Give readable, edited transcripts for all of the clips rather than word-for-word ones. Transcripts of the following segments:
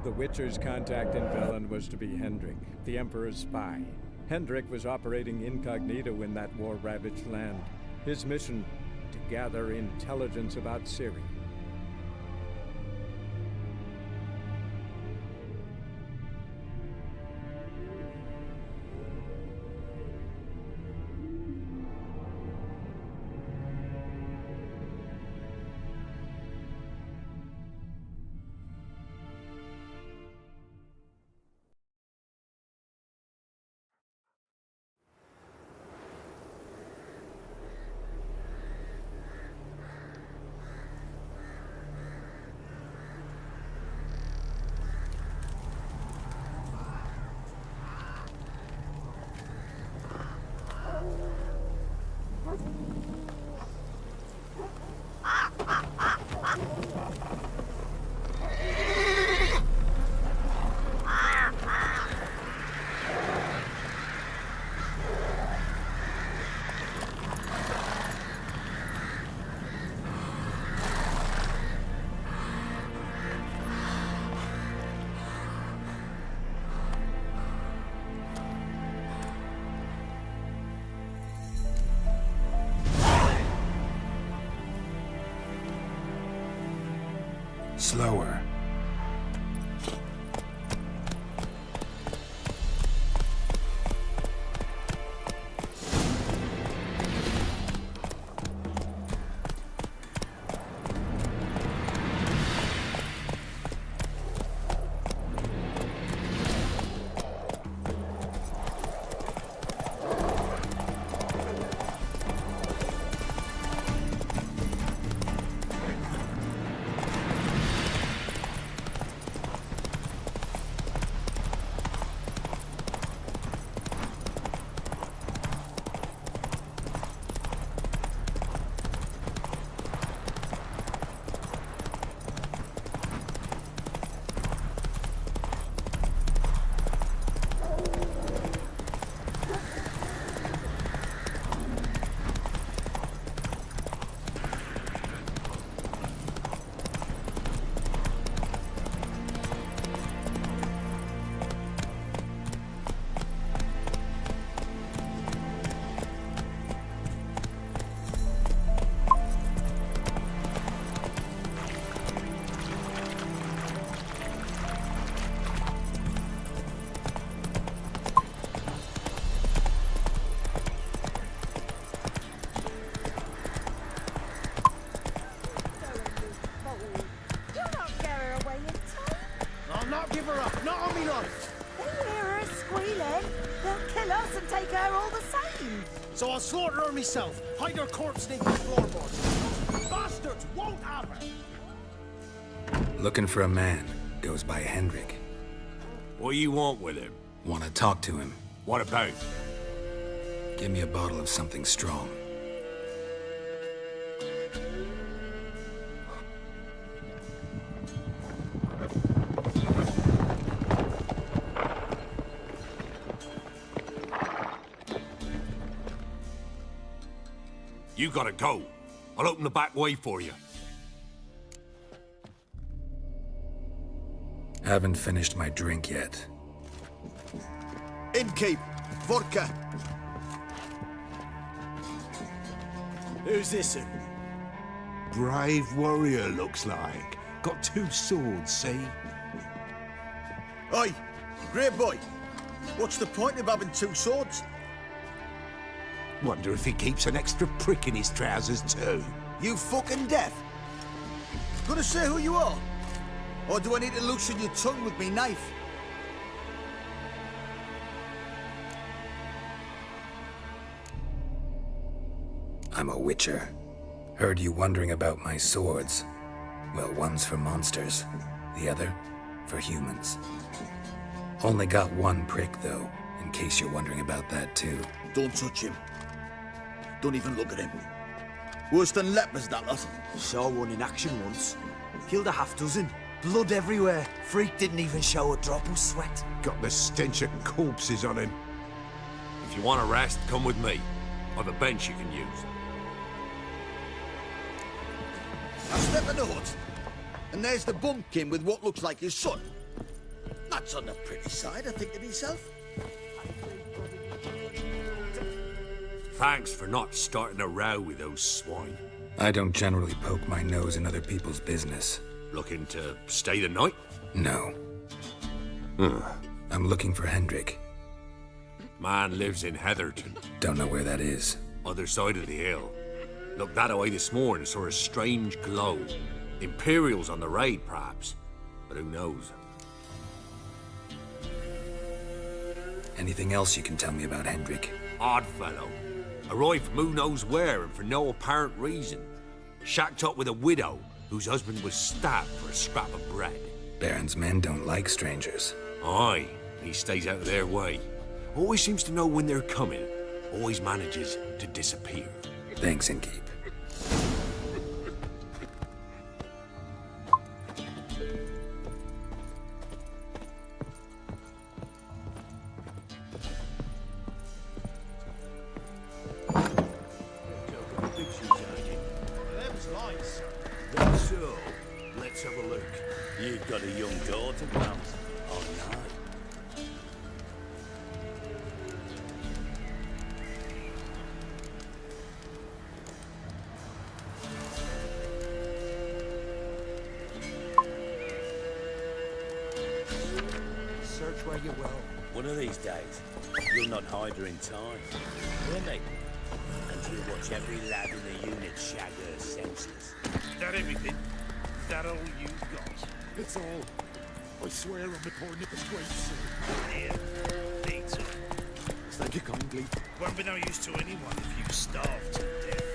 The Witcher's contact in Velen was to be Hendrik, the Emperor's spy. Hendrik was operating incognito in that war-ravaged land. His mission, to gather intelligence about Ciri. Slower. Give her up, not on me life. They hear her squealing. They'll kill us and take her all the same. So I'll slaughter her myself. Hide her corpse beneath the floorboards. Bastards won't have her. Looking for a man. Goes by Hendrik. What do you want with him? Want to talk to him. What about? Give me a bottle of something strong. You gotta go. I'll open the back way for you. Haven't finished my drink yet. Innkeep, vodka. Who's this? Brave warrior, looks like. Got 2 swords, see? Oi, great boy. What's the point of having 2 swords? Wonder if he keeps an extra prick in his trousers too. You fucking deaf? Gonna say who you are? Or do I need to loosen your tongue with me knife? I'm a witcher. Heard you wondering about my swords. Well, one's for monsters, the other for humans. Only got 1 prick, though, in case you're wondering about that, too. Don't touch him. Don't even look at him. Worse than lepers, that lot. Saw one in action once. Killed a half-dozen. Blood everywhere. Freak didn't even show a drop of sweat. Got the stench of corpses on him. If you want a rest, come with me. Or the bench you can use. I step in the hut, and there's the bumpkin with what looks like his son. That's on the pretty side, I think to myself. Thanks for not starting a row with those swine. I don't generally poke my nose in other people's business. Looking to stay the night? No. I'm looking for Hendrik. Man lives in Heatherton, Don't know where that is. other side of the hill. Looked that away this morning, saw a strange glow. Imperials on the raid, perhaps. But who knows? Anything else you can tell me about Hendrik? Odd fellow. Arrived from who knows where and for no apparent reason. Shacked up with a widow whose husband was stabbed for a scrap of bread. Baron's men don't like strangers. Aye, he stays out of their way. Always seems to know when they're coming. Always manages to disappear. Thanks, Inkeep. Them's lights. That's so. Let's have a look. You've got a young daughter, perhaps? Oh, no. Search where you will. One of these days, you'll not hide her in time. Will me? And you'll watch every lad in the unit shag her senseless. That everything? That all you've got? It's all. I swear on the poor nipper's great sin. Here, Theta. Thank you kindly. Won't be no use to anyone if you starve to death.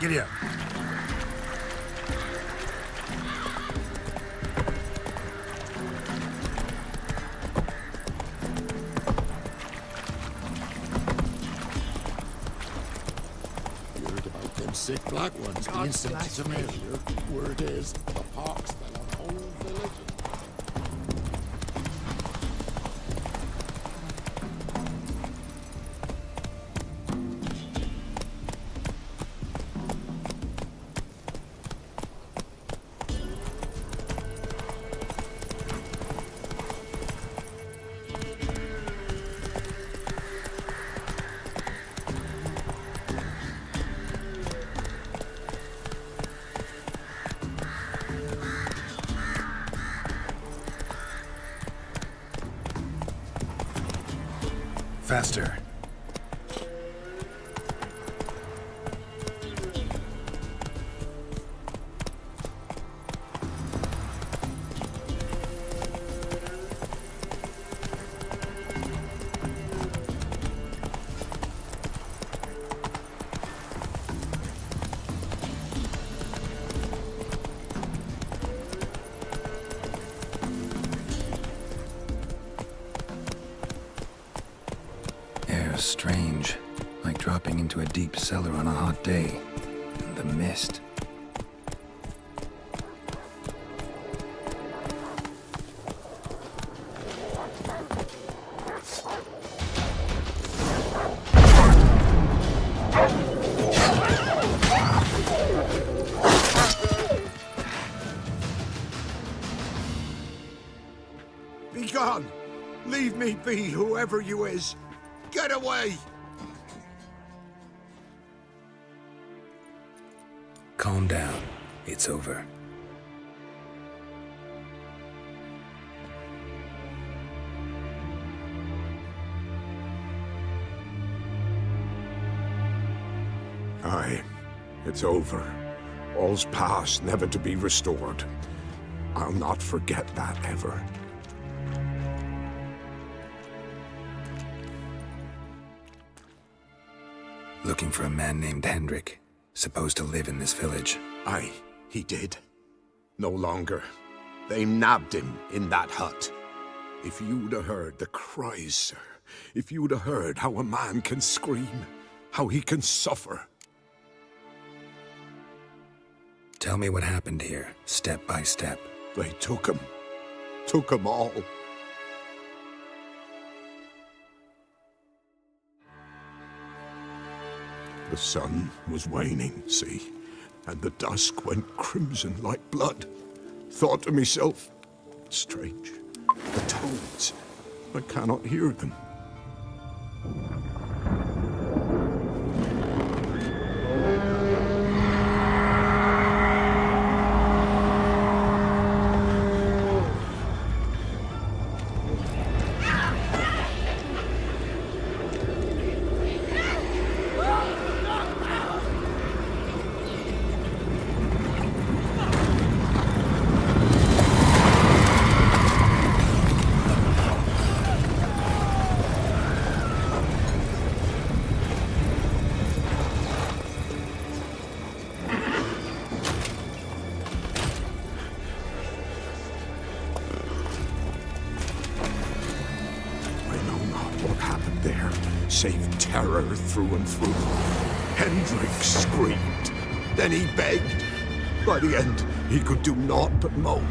Giddy up. Heard about them sick black ones being sent to measure. Word is, the pox fell on whole village. Faster. Air's strange, like dropping into a deep cellar on a hot day. And the mist. Be gone! Leave me be, whoever you is! Get away! Calm down. It's over. Aye, it's over. All's past, never to be restored. I'll not forget that ever. Looking for a man named Hendrik, supposed to live in this village. Aye, he did. No longer. They nabbed him in that hut. If you'd have heard the cries, sir. If you'd have heard how a man can scream, how he can suffer. Tell me what happened here, step by step. They took him. Took them all. The sun was waning, see, and the dusk went crimson like blood. Thought to myself, strange, the toads, I cannot hear them. Save terror through and through. Hendrik screamed. Then he begged. By the end, he could do naught but moan.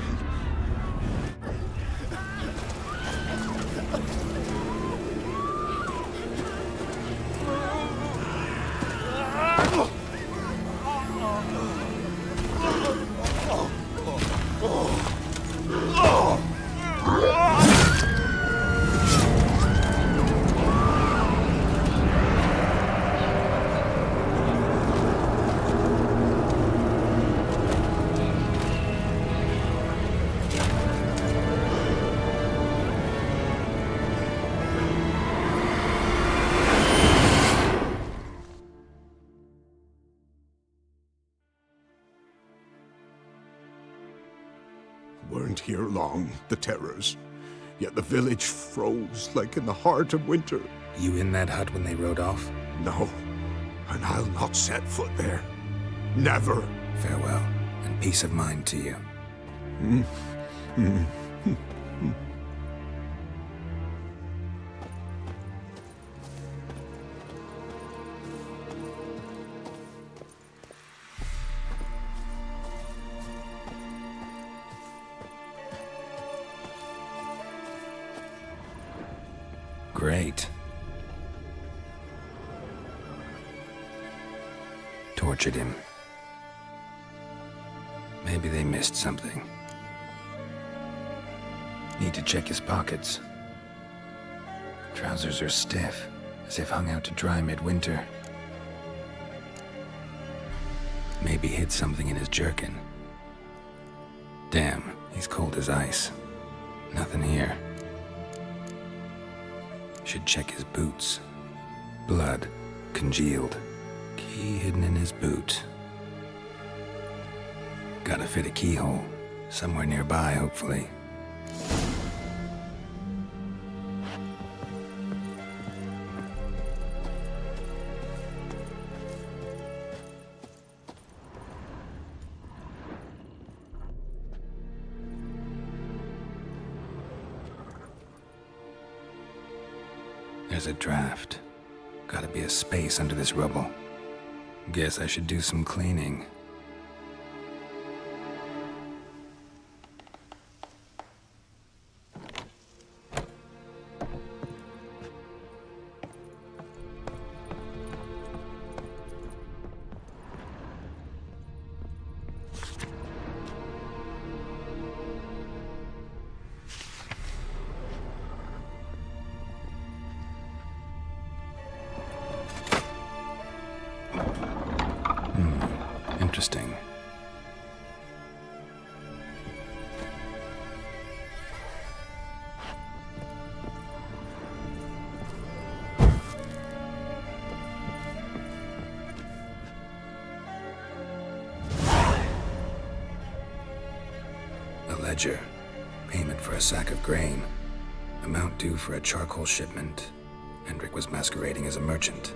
Weren't here long, the terrors. Yet the village froze like in the heart of winter. You in that hut when they rode off? No, and I'll not set foot there. Never. Farewell, and peace of mind to you. Great. Tortured him. Maybe they missed something. Need to check his pockets. Trousers are stiff, as if hung out to dry midwinter. Maybe hid something in his jerkin. Damn, he's cold as ice. Nothing here. Should check his boots. Blood, congealed. Key hidden in his boot. Gotta fit a keyhole. Somewhere nearby, hopefully. There's a draft. Gotta be a space under this rubble. Guess I should do some cleaning. Interesting. A ledger. Payment for a sack of grain. Amount due for a charcoal shipment. Hendrik was masquerading as a merchant.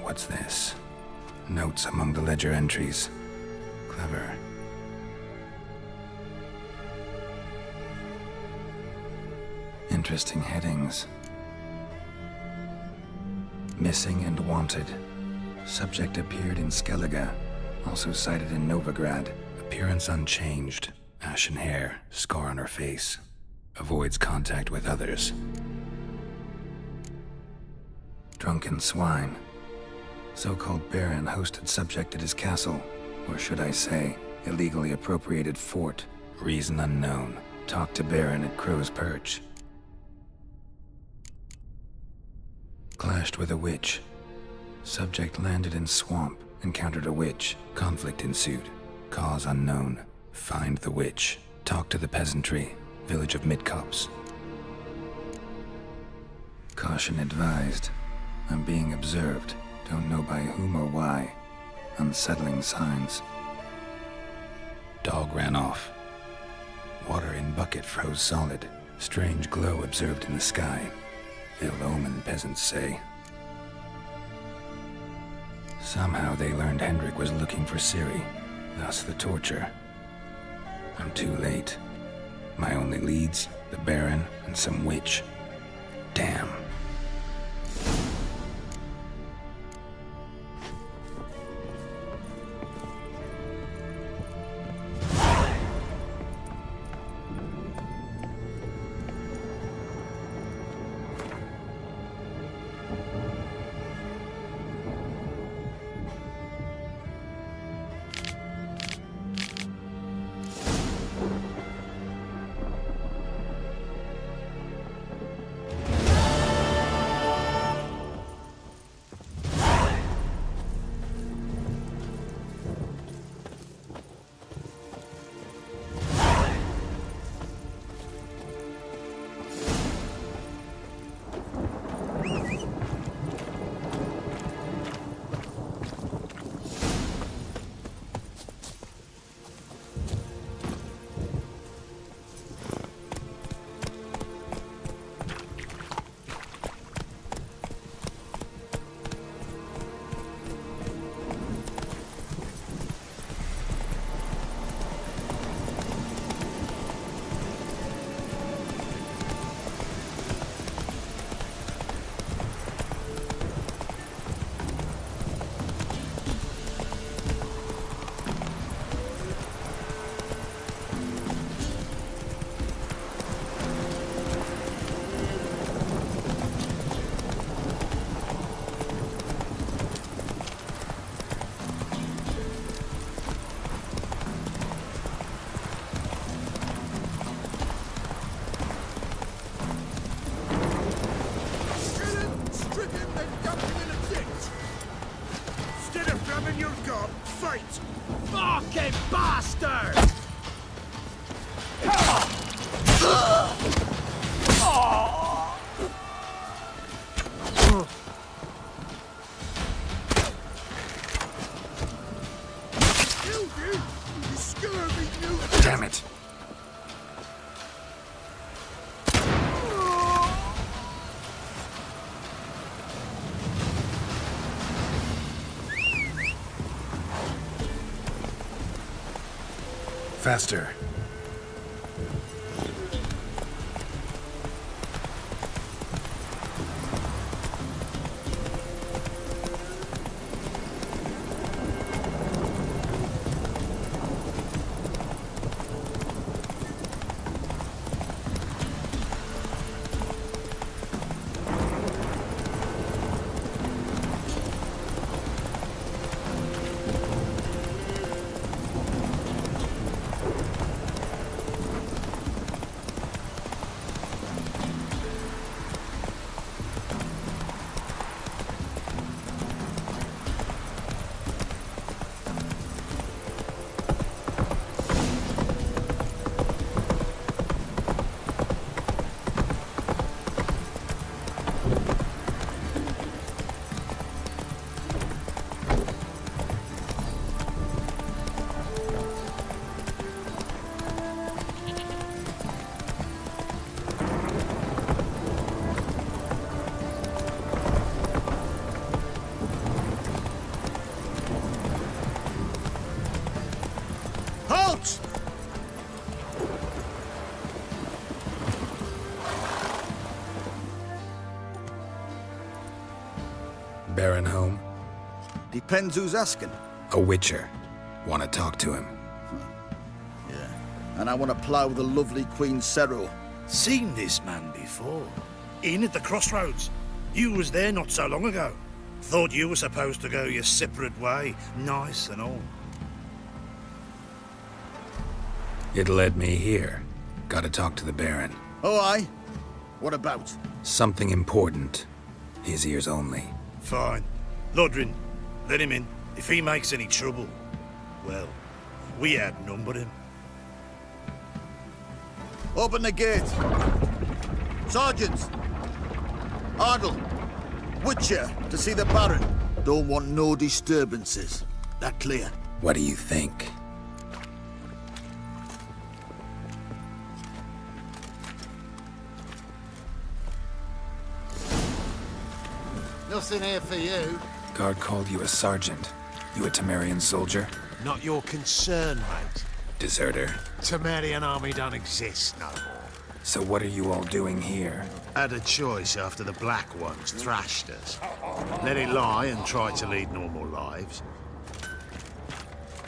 What's this? Notes among the ledger entries. Clever. Interesting headings. Missing and wanted. Subject appeared in Skellige, also sighted in Novigrad. Appearance unchanged. Ashen hair, scar on her face. Avoids contact with others. Drunken swine. So-called Baron hosted subject at his castle, or should I say, illegally appropriated fort. Reason unknown. Talked to Baron at Crow's Perch. Clashed with a witch. Subject landed in swamp, encountered a witch. Conflict ensued. Cause unknown. Find the witch. Talk to the peasantry. Village of Midcopse. Caution advised. I'm being observed. Don't know by whom or why. Unsettling signs. Dog ran off. Water in bucket froze solid. Strange glow observed in the sky. Ill omen, peasants say. Somehow they learned Hendrik was looking for Ciri, thus the torture. I'm too late. My only leads, the Baron and some witch. Damn. Fucking bastard! Damn it. Faster. Baron home? Depends who's asking. A witcher. Want to talk to him? Yeah. And I want to plough the lovely Queen Cero. Seen this man before. In at the crossroads. You was there not so long ago. Thought you were supposed to go your separate way, nice and all. It led me here. Gotta talk to the Baron. Oh, aye? What about? Something important. His ears only. Fine. Lodrin, let him in. If he makes any trouble, well, we outnumber him. Open the gate. Sergeants! Ardle! Witcher, to see the Baron. Don't want no disturbances. That clear? What do you think? Nothing here for you. Guard called you a sergeant. You a Temerian soldier? Not your concern, mate. Deserter. Temerian army don't exist no more. So what are you all doing here? Had a choice after the Black Ones thrashed us. Let it lie and try to lead normal lives.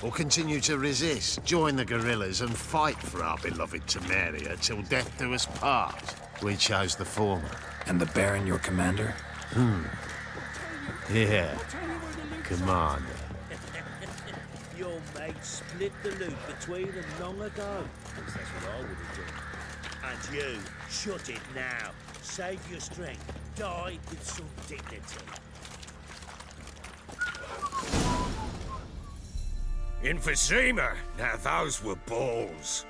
Or continue to resist, join the guerrillas and fight for our beloved Temeria till death do us part. We chose the former. And the Baron your commander? Yeah. Commander. Your mate split the loot between them long ago. At least that's what I would have done. And you, shut it now. Save your strength. Die with some dignity. Emphysema. Now those were balls.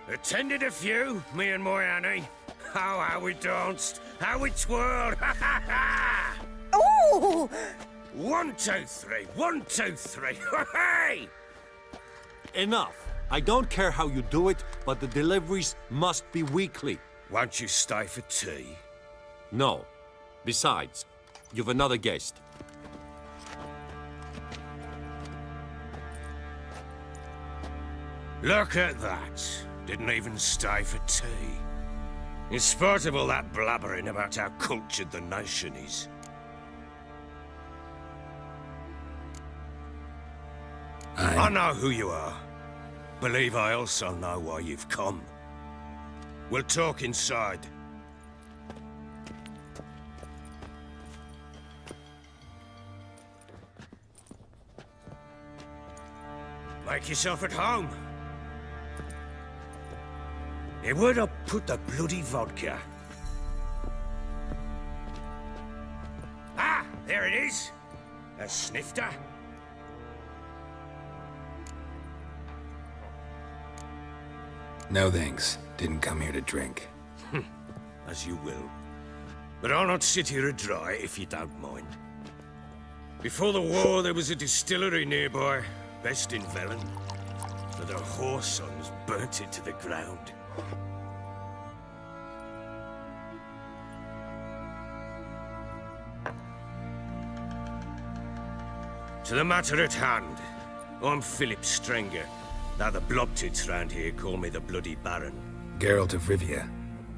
Attended a few, me and my Annie. Oh, how we danced, how we twirled. Ooh! 1, 2, 3. 1, 2, 3. Hey! Enough. I don't care how you do it, but the deliveries must be weekly. Won't you stay for tea? No. Besides, you've another guest. Look at that. Didn't even stay for tea. In spite of all that blabbering about how cultured the nation is. I know who you are. Believe I also know why you've come. We'll talk inside. Make yourself at home. Hey, where'd I put the bloody vodka? Ah, there it is. A snifter. No thanks. Didn't come here to drink. As you will. But I'll not sit here dry if you don't mind. Before the war, there was a distillery nearby, best in Velen. But the whore sons burnt it to the ground. To the matter at hand, I'm Philip Strenger. Now the blobtits round here call me the Bloody Baron. Geralt of Rivia.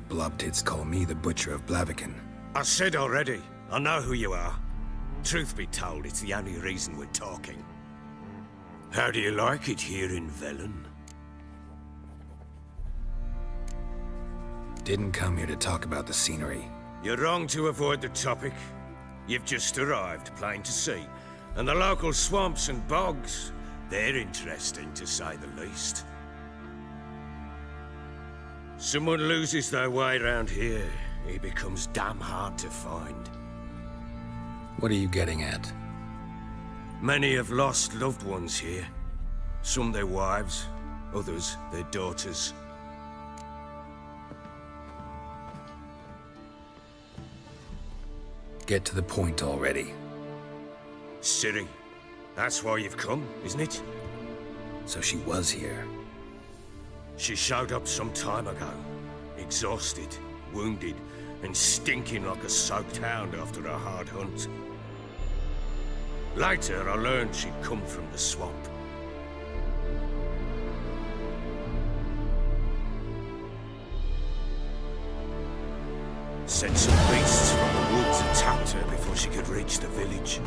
Blobtits call me the Butcher of Blaviken. I said already, I know who you are. Truth be told, it's the only reason we're talking. How do you like it here in Velen? Didn't come here to talk about the scenery. You're wrong to avoid the topic. You've just arrived, plain to see. And the local swamps and bogs, they're interesting to say the least. Someone loses their way around here, he becomes damn hard to find. What are you getting at? Many have lost loved ones here. Some their wives, others their daughters. Get to the point already. Ciri, that's why you've come, isn't it? So she was here. She showed up some time ago. Exhausted, wounded, and stinking like a soaked hound after a hard hunt. Later, I learned she'd come from the swamp. Said some beasts from the woods attacked her before she could reach the village.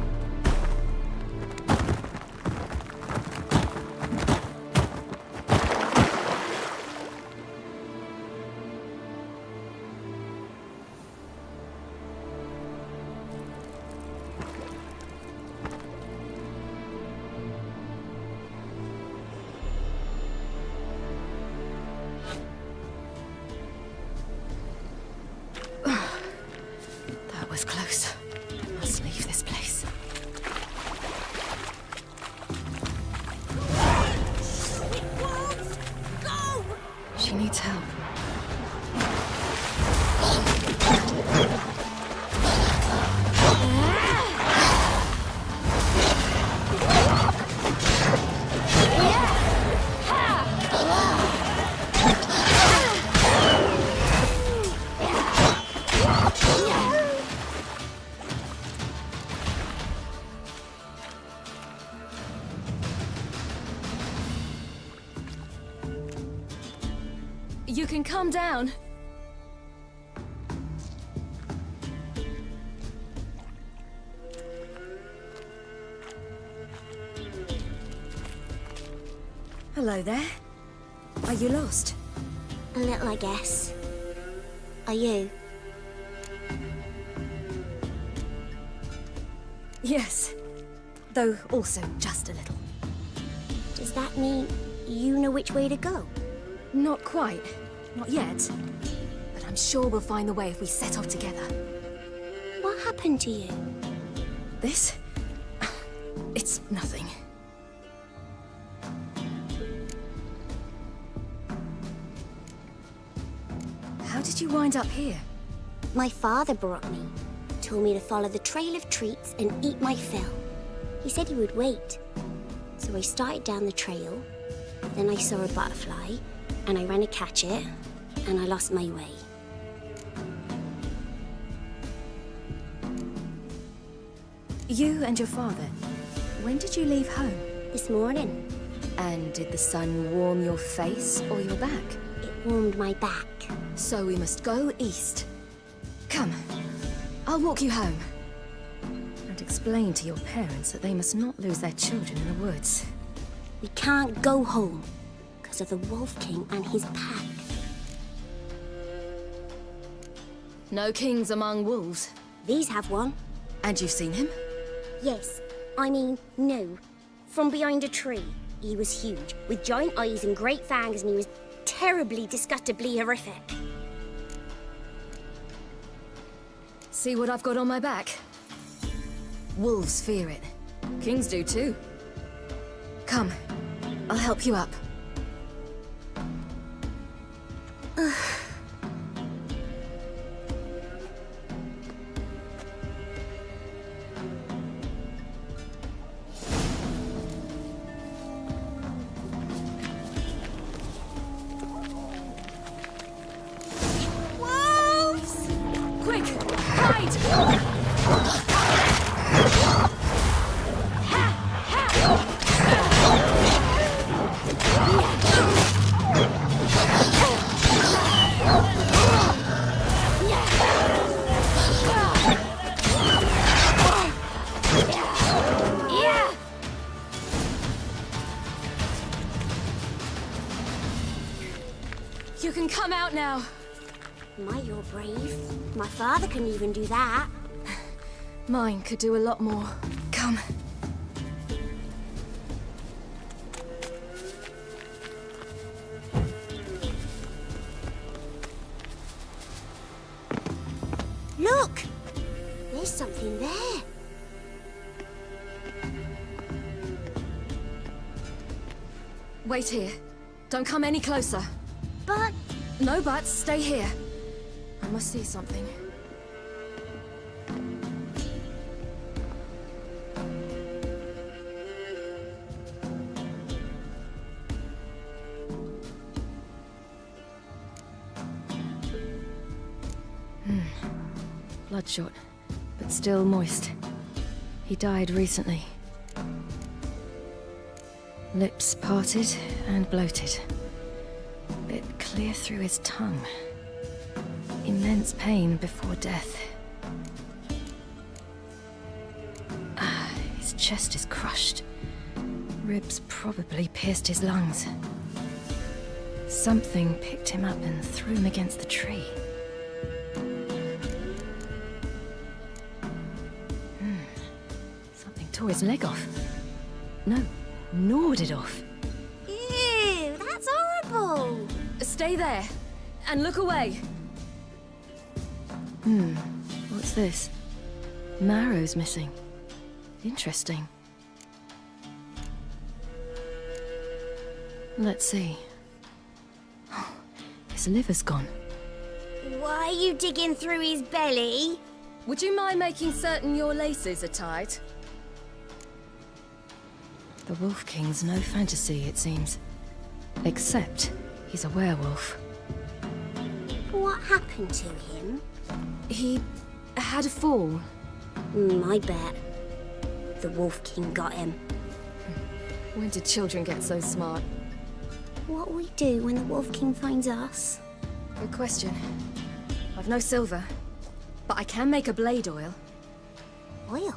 calm down. Hello there. Are you lost? A little, I guess. Are you? Yes. Though also just a little. Does that mean you know which way to go? Not quite. Not yet. But I'm sure we'll find the way if we set off together. What happened to you? This? It's nothing. How did you wind up here? My father brought me. Told me to follow the trail of treats and eat my fill. He said he would wait. So I started down the trail. Then I saw a butterfly, and I ran to catch it, and I lost my way. You and your father, when did you leave home? This morning. And did the sun warm your face or your back? It warmed my back. So we must go east. Come, I'll walk you home. And explain to your parents that they must not lose their children in the woods. We can't go home because of the Wolf King and his pack. No kings among wolves. These have one. And you've seen him? Yes. I mean, no. From behind a tree. He was huge, with giant eyes and great fangs, and he was terribly, disgustingly horrific. See what I've got on my back? Wolves fear it. Kings do too. Come, I'll help you up. Wolves! Quick, hide! You can come out now. My, you're brave. My father couldn't even do that. Mine could do a lot more. Come. Look! There's something there. Wait here. Don't come any closer. But... No buts. Stay here. I must see something. Bloodshot, but still moist. He died recently. Lips parted and bloated. Bit clear through his tongue. Immense pain before death. His chest is crushed. Ribs probably pierced his lungs. Something picked him up and threw him against the tree. Something tore his leg off. No, gnawed it off. Ew, that's horrible! Stay there, and look away. What's this? Marrow's missing. Interesting. Let's see. His liver's gone. Why are you digging through his belly? Would you mind making certain your laces are tied? The Wolf King's no fantasy, it seems. Except he's a werewolf. What happened to him? He had a fall. I bet. The Wolf King got him. When did children get so smart? What'll we do when the Wolf King finds us? Good question. I've no silver, but I can make a blade oil. Oil?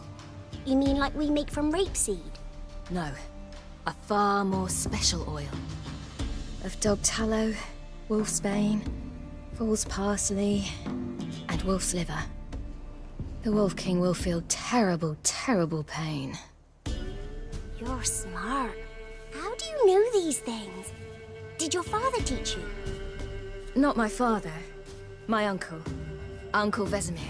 You mean like we make from rapeseed? No, a far more special oil. Of dog tallow, wolf's bane, fool's parsley, and wolf's liver. The Wolf King will feel terrible, terrible pain. You're smart. How do you know these things? Did your father teach you? Not my father. My uncle. Uncle Vesemir.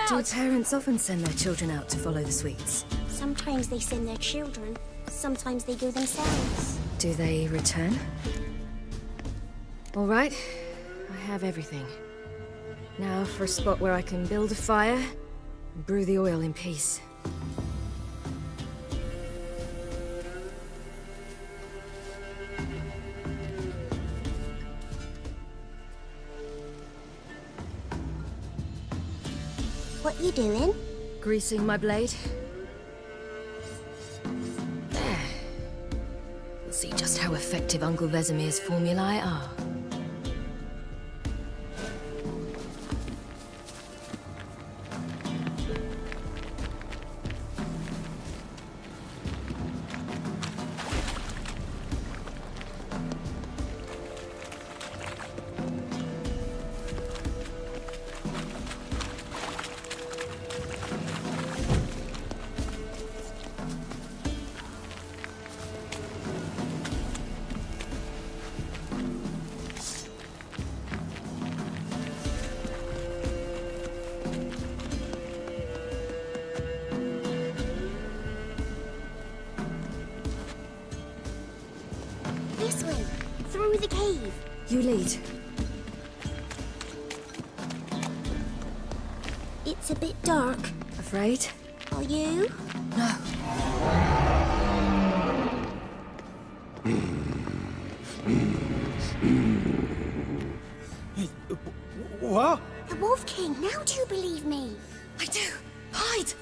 Do parents often send their children out to follow the sweets? Sometimes they send their children, sometimes they go themselves. Do they return? All right, I have everything. Now for a spot where I can build a fire and brew the oil in peace. What you doing? Greasing my blade. There. We'll see just how effective Uncle Vesemir's formulae are. This way, through the cave. You lead. It's a bit dark. Afraid? Are you? No. What? The Wolf King, now do you believe me? I do. Hide!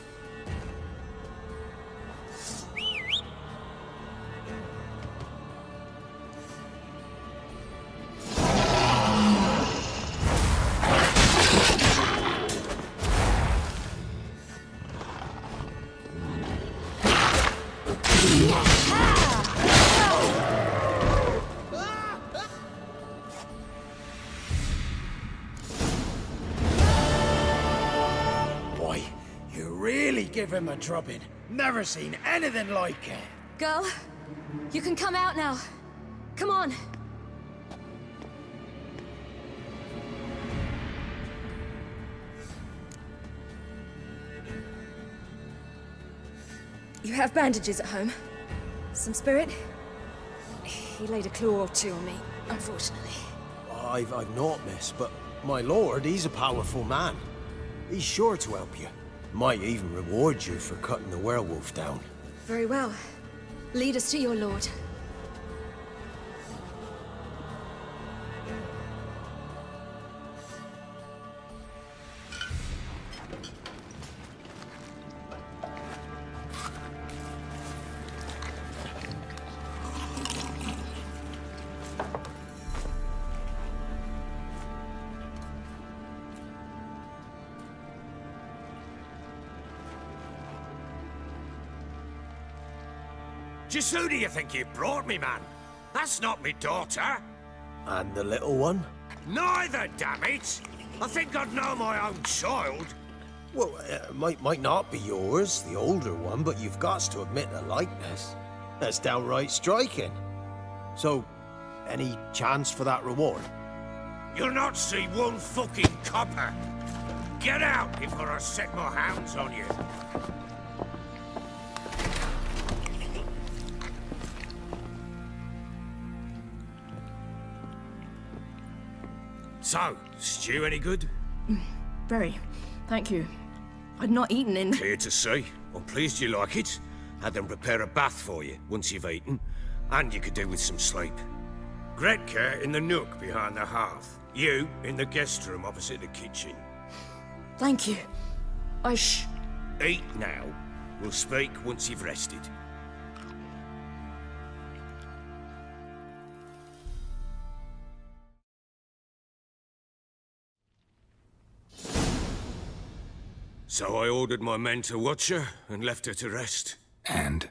Give him a drubbing. Never seen anything like it. Girl, you can come out now. Come on. You have bandages at home? Some spirit? He laid a claw or two on me, unfortunately. I've not, miss, but my lord, he's a powerful man. He's sure to help you. Might even reward you for cutting the werewolf down. Very well. Lead us to your lord. Just who do you think you brought me, man? That's not me daughter. And the little one? Neither, damn it! I think I'd know my own child. Well, might not be yours, the older one, but you've got to admit the likeness. That's downright striking. So, any chance for that reward? You'll not see one fucking copper. Get out before I set my hounds on you. So, stew any good? Very. Thank you. I'd not eaten in... Clear to see. I'm pleased you like it. Had them prepare a bath for you once you've eaten. And you could do with some sleep. Gretka in the nook behind the hearth. You in the guest room opposite the kitchen. Thank you. Eat now. We'll speak once you've rested. So I ordered my men to watch her and left her to rest. And?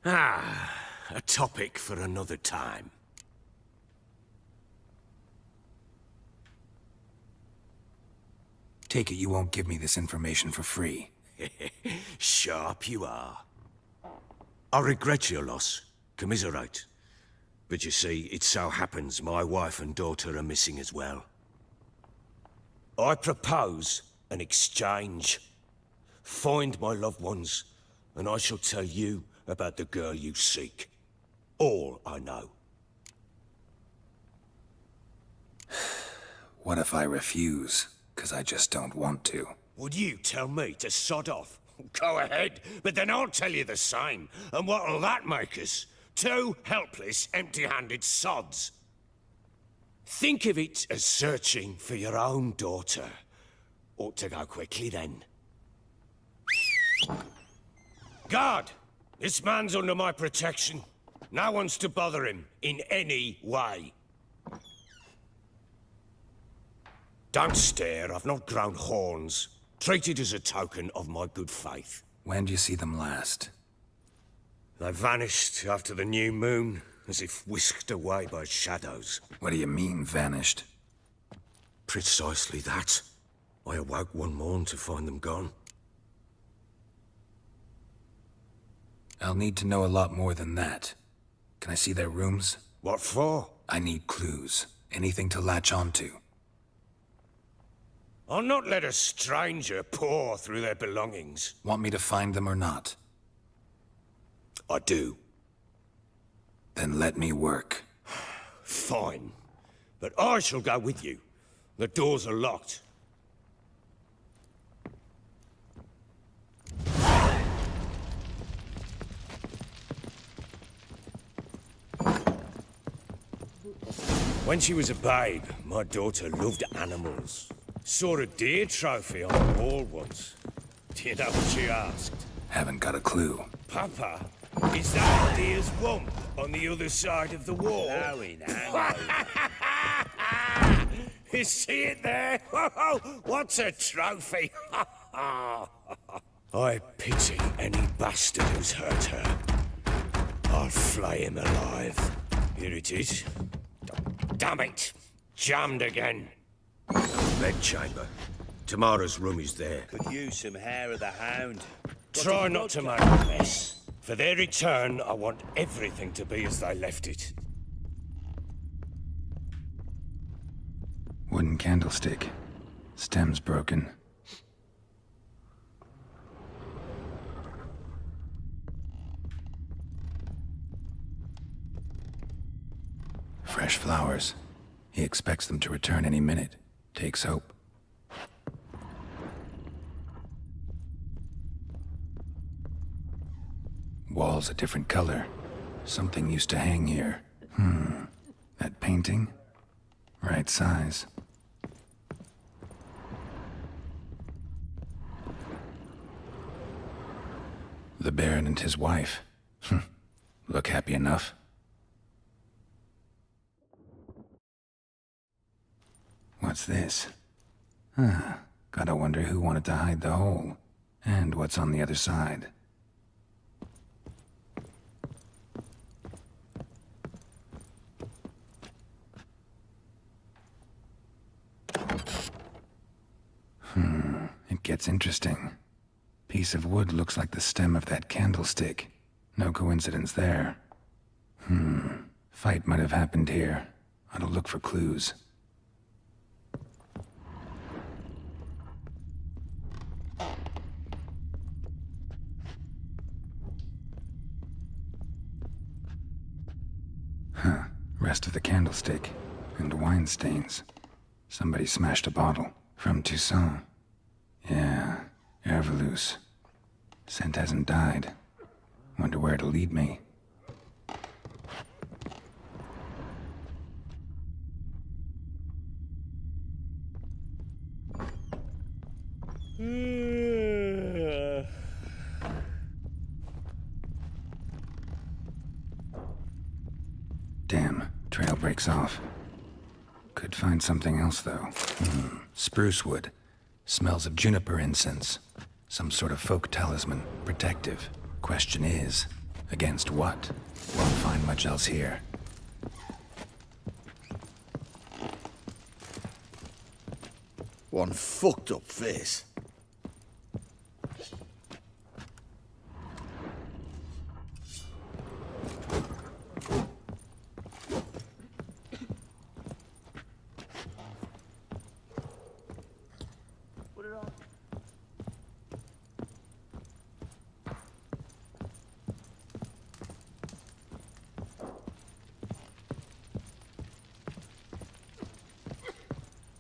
A topic for another time. Take it you won't give me this information for free. Sharp you are. I regret your loss. Commiserate. But you see, it so happens my wife and daughter are missing as well. I propose an exchange. Find my loved ones, and I shall tell you about the girl you seek. All I know. What if I refuse? 'Cause I just don't want to. Would you tell me to sod off? Go ahead, but then I'll tell you the same. And what'll that make us? Two helpless, empty-handed sods. Think of it as searching for your own daughter. Ought to go quickly, then. Guard! This man's under my protection. No one's to bother him in any way. Don't stare, I've not grown horns. Treat it as a token of my good faith. When did you see them last? They vanished after the new moon, as if whisked away by shadows. What do you mean, vanished? Precisely that. I awoke one morn to find them gone. I'll need to know a lot more than that. Can I see their rooms? What for? I need clues. Anything to latch onto. I'll not let a stranger pore through their belongings. Want me to find them or not? I do. Then let me work. Fine. But I shall go with you. The doors are locked. When she was a babe, my daughter loved animals. Saw a deer trophy on the wall once. Do you know what she asked? Haven't got a clue. Papa, is that a deer's wump on the other side of the wall? You see it there? What's a trophy? I pity any bastard who's hurt her. I'll flay him alive. Here it is. Damn it! Jammed again. Bedchamber. Tamara's room is there. Could use some hair of the hound. Try not to make a mess. For their return, I want everything to be as they left it. Wooden candlestick. Stem's broken. fresh flowers. He expects them to return any minute. Takes hope. Walls a different color. Something used to hang here. That painting? Right size. The Baron and his wife. Look happy enough. What's this? Gotta wonder who wanted to hide the hole. And what's on the other side. It gets interesting. Piece of wood looks like the stem of that candlestick. No coincidence there. Fight might have happened here. Ought to look for clues. Rest of the candlestick. And wine stains. Somebody smashed a bottle. From Toussaint. Yeah, Ervelus. Scent hasn't died. Wonder where it'll lead me. Damn, trail breaks off. Could find something else, though. Spruce wood. Smells of juniper incense. Some sort of folk talisman. Protective. Question is, against what? Won't find much else here. One fucked up face.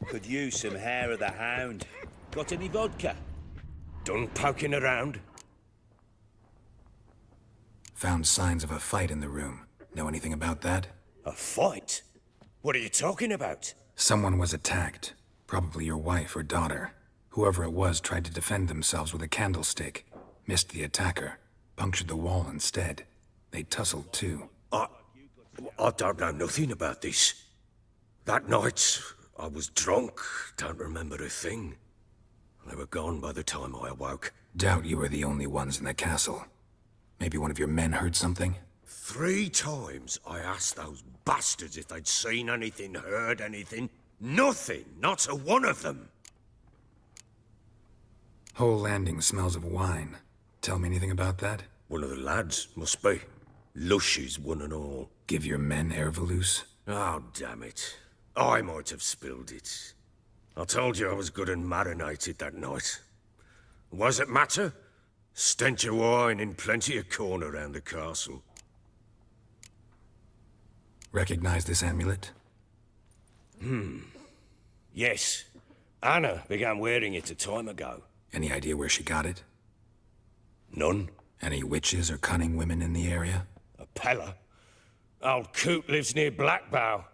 Could use some hair of the hound. Got any vodka? Done poking around? Found signs of a fight in the room. Know anything about that? A fight? What are you talking about? Someone was attacked. Probably your wife or daughter. Whoever it was tried to defend themselves with a candlestick. Missed the attacker. Punctured the wall instead. They tussled too. I don't know nothing about this. That night, I was drunk. Don't remember a thing. They were gone by the time I awoke. Doubt you were the only ones in the castle. Maybe one of your men heard something? 3 times I asked those bastards if they'd seen anything, heard anything. Nothing, not a one of them. Whole landing smells of wine. Tell me anything about that? One of the lads, must be. Lushes, one and all. Give your men Ervelus? Oh, damn it. I might have spilled it. I told you I was good and marinated that night. What does it matter? Stench of wine in plenty of corn around the castle. Recognize this amulet? Yes. Anna began wearing it a time ago. Any idea where she got it? None. Any witches or cunning women in the area? A Pella? Old Coot lives near Blackbow.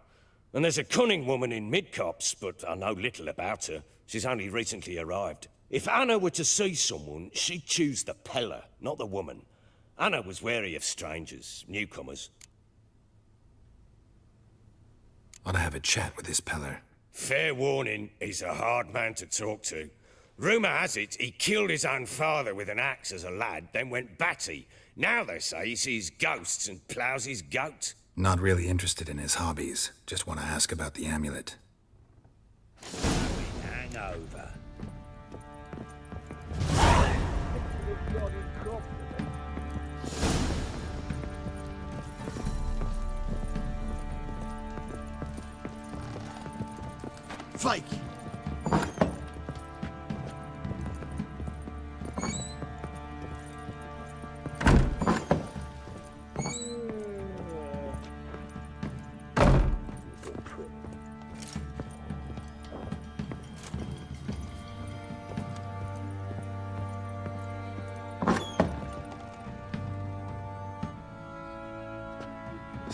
And there's a cunning woman in Midcopse, but I know little about her. She's only recently arrived. If Anna were to see someone, she'd choose the Pella, not the woman. Anna was wary of strangers, newcomers. Ought to have a chat with this Peller. Fair warning, he's a hard man to talk to. Rumour has it he killed his own father with an axe as a lad, then went batty. Now they say he sees ghosts and ploughs his goat. Not really interested in his hobbies. Just want to ask about the amulet. Hangover. Fake!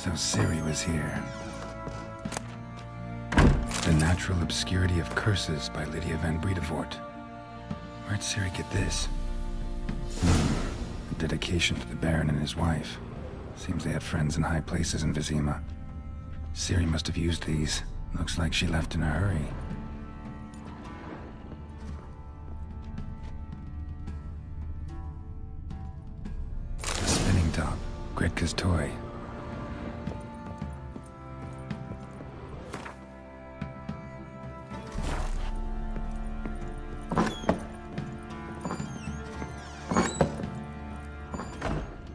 So Ciri was here. The Natural Obscurity of Curses by Lydia van Bredevoort. Where'd Ciri get this? A dedication to the Baron and his wife. Seems they had friends in high places in Vizima. Ciri must have used these. Looks like she left in a hurry. A spinning top. Gretka's toy.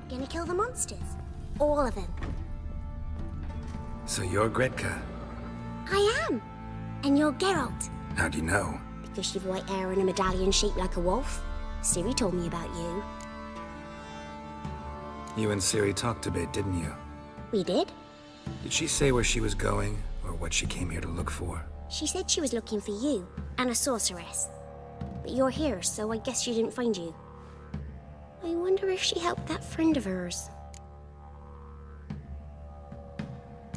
Gonna kill the monsters? All of them. So you're Gretka. I am. And you're Geralt. How do you know? Because you've white hair and a medallion shaped like a wolf. Ciri told me about you. You and Ciri talked a bit, didn't you? We did? Did she say where she was going, or what she came here to look for? She said she was looking for you, and a sorceress. But you're here, so I guess she didn't find you. I wonder if she helped that friend of hers.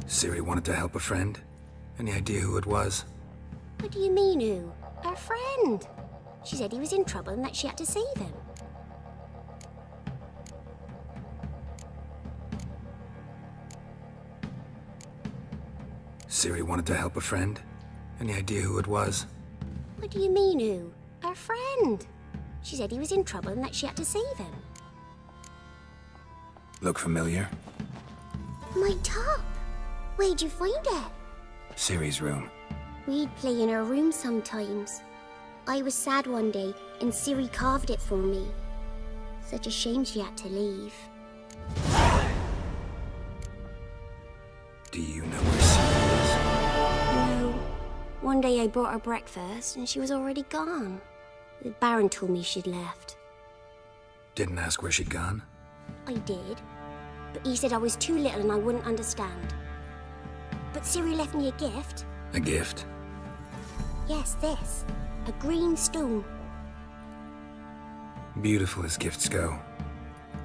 Ciri wanted to help a friend? Any idea who it was? What do you mean, who? Our friend. She said he was in trouble and that she had to save him. Ciri wanted to help a friend? Any idea who it was? What do you mean, who? Our friend. She said he was in trouble and that she had to save him. Look familiar? My top. Where'd you find it? Ciri's room. We'd play in her room sometimes. I was sad one day, and Ciri carved it for me. Such a shame she had to leave. Do you know where Ciri is? No. One day I brought her breakfast, and she was already gone. The Baron told me she'd left. Didn't ask where she'd gone? I did. But he said I was too little and I wouldn't understand. But Ciri left me a gift. A gift? Yes, this. A green stone. Beautiful as gifts go.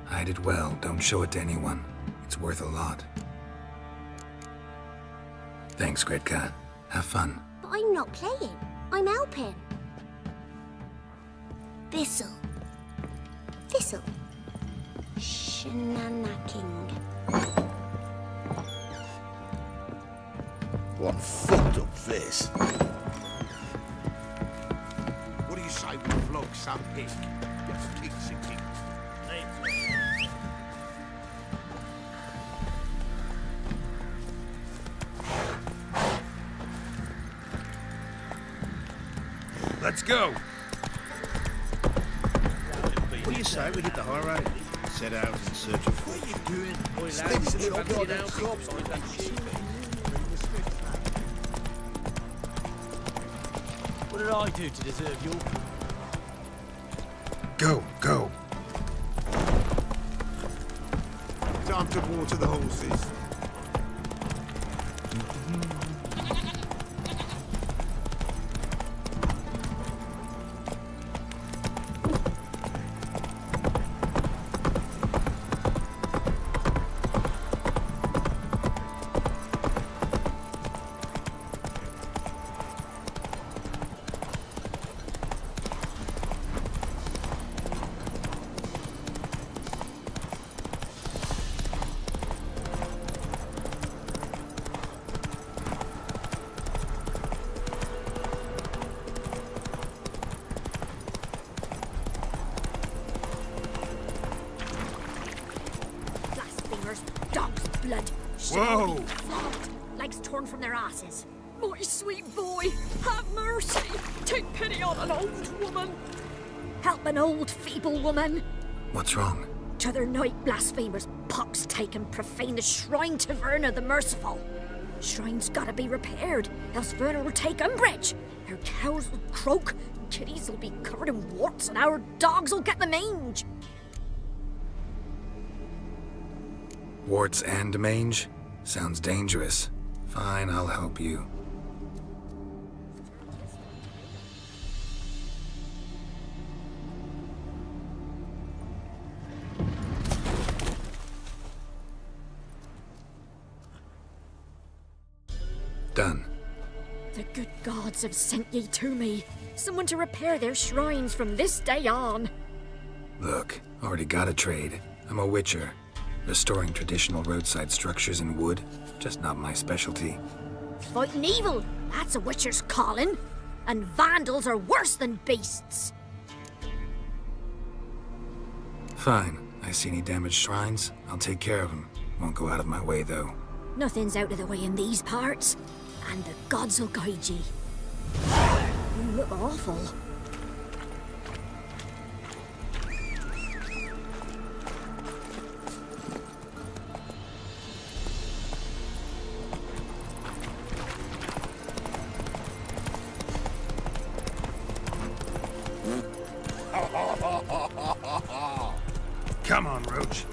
Hide it well, don't show it to anyone. It's worth a lot. Thanks, Gretka. Have fun. But I'm not playing. I'm helping. Thistle. Thistle. Shenanacking. One fucked up face. What do you say we flog some pig? Just keep sinking. Let's go. What do you say we hit the high road? Set out in search of food. What are you doing? Boy, lads, we're fancying our crops on that sheep. What did I do to deserve your... Go. Time to water the horses. Dog's blood. Whoa! Flogged, legs torn from their asses. My sweet boy, have mercy. Take pity on an old woman. Help an old, feeble woman. What's wrong? T'other night, blasphemers, pox take and profane the shrine to Verna the Merciful. Shrine's gotta be repaired, else Verna will take umbrage. Our cows will croak, kitties will be covered in warts, and our dogs will get the mange. Warts and mange? Sounds dangerous. Fine, I'll help you. Done. The good gods have sent ye to me. Someone to repair their shrines from this day on. Look, already got a trade. I'm a witcher. Restoring traditional roadside structures in wood, just not my specialty. Fighting evil, that's a witcher's calling. And vandals are worse than beasts. Fine. I see any damaged shrines, I'll take care of them. Won't go out of my way, though. Nothing's out of the way in these parts. And the gods will guide ye. You look awful. Come on, Roach.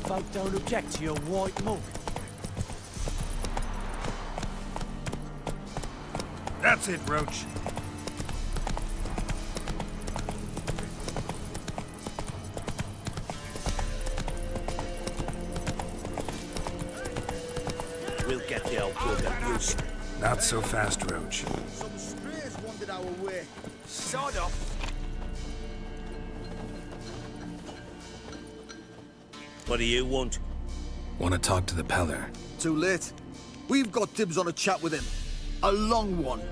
Folk don't object to your white mug. That's it, Roach. We'll get the old bugger used. Not so fast, Roach. Some strays wandered our way. Sod off. What do you want? Want to talk to the Peller. Too late. We've got dibs on a chat with him. A long one.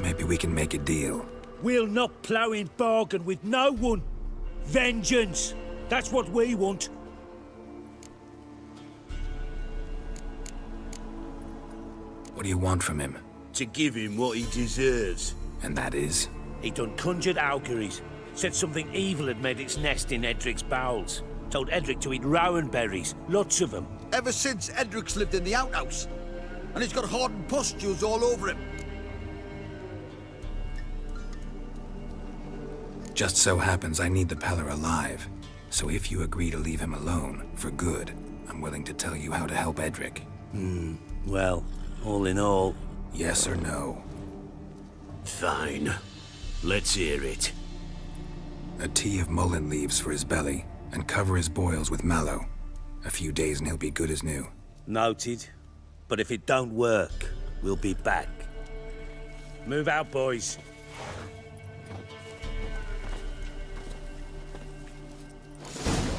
Maybe we can make a deal. We'll not plough in bargain with no one. Vengeance. That's what we want. What do you want from him? To give him what he deserves. And that is? He done conjured auguries. Said something evil had made its nest in Edric's bowels. Told Edric to eat rowan berries. Lots of them. Ever since Edric's lived in the outhouse. And he's got hardened pustules all over him. Just so happens I need the Peller alive. So if you agree to leave him alone, for good, I'm willing to tell you how to help Edric. Well, all in all... Yes or no? Fine. Let's hear it. A tea of mullein leaves for his belly, and cover his boils with mallow. A few days and he'll be good as new. Noted. But if it don't work, we'll be back. Move out, boys.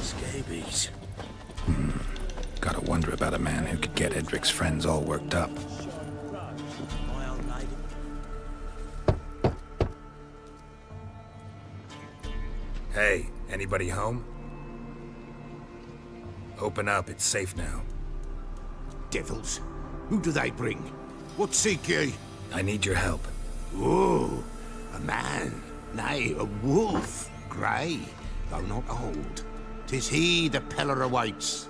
Scabies. Gotta wonder about a man who could get Edric's friends all worked up. My old lady. Hey, anybody home? Open up, it's safe now. Devils. Who do they bring? What seek ye? I need your help. Oh, a man. Nay, a wolf. Grey, though not old. 'Tis he the Peller awaits.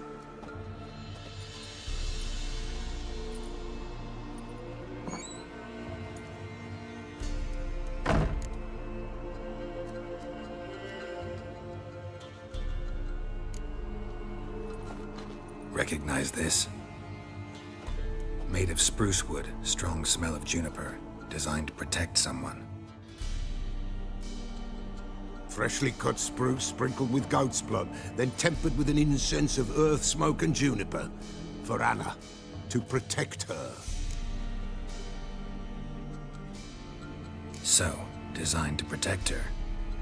Recognize this? Made of spruce wood, strong smell of juniper, designed to protect someone. Freshly cut spruce sprinkled with goat's blood, then tempered with an incense of earth, smoke, and juniper. For Anna, to protect her. So, designed to protect her.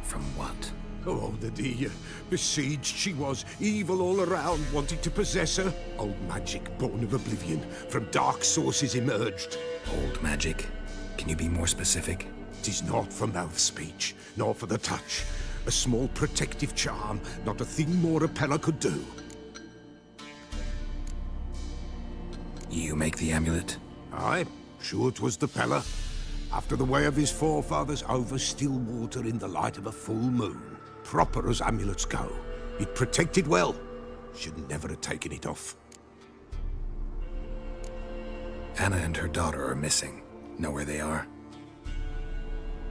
From what? Oh, the dear. Besieged she was, evil all around, wanting to possess her. Old magic, born of oblivion, from dark sources emerged. Old magic? Can you be more specific? 'Tis not for mouth speech, nor for the touch. A small protective charm, not a thing more a Peller could do. You make the amulet? Aye, sure 'twas the Peller. After the way of his forefathers, over still water in the light of a full moon. Proper as amulets go. It protected well. Should never have taken it off. Anna and her daughter are missing. Know where they are?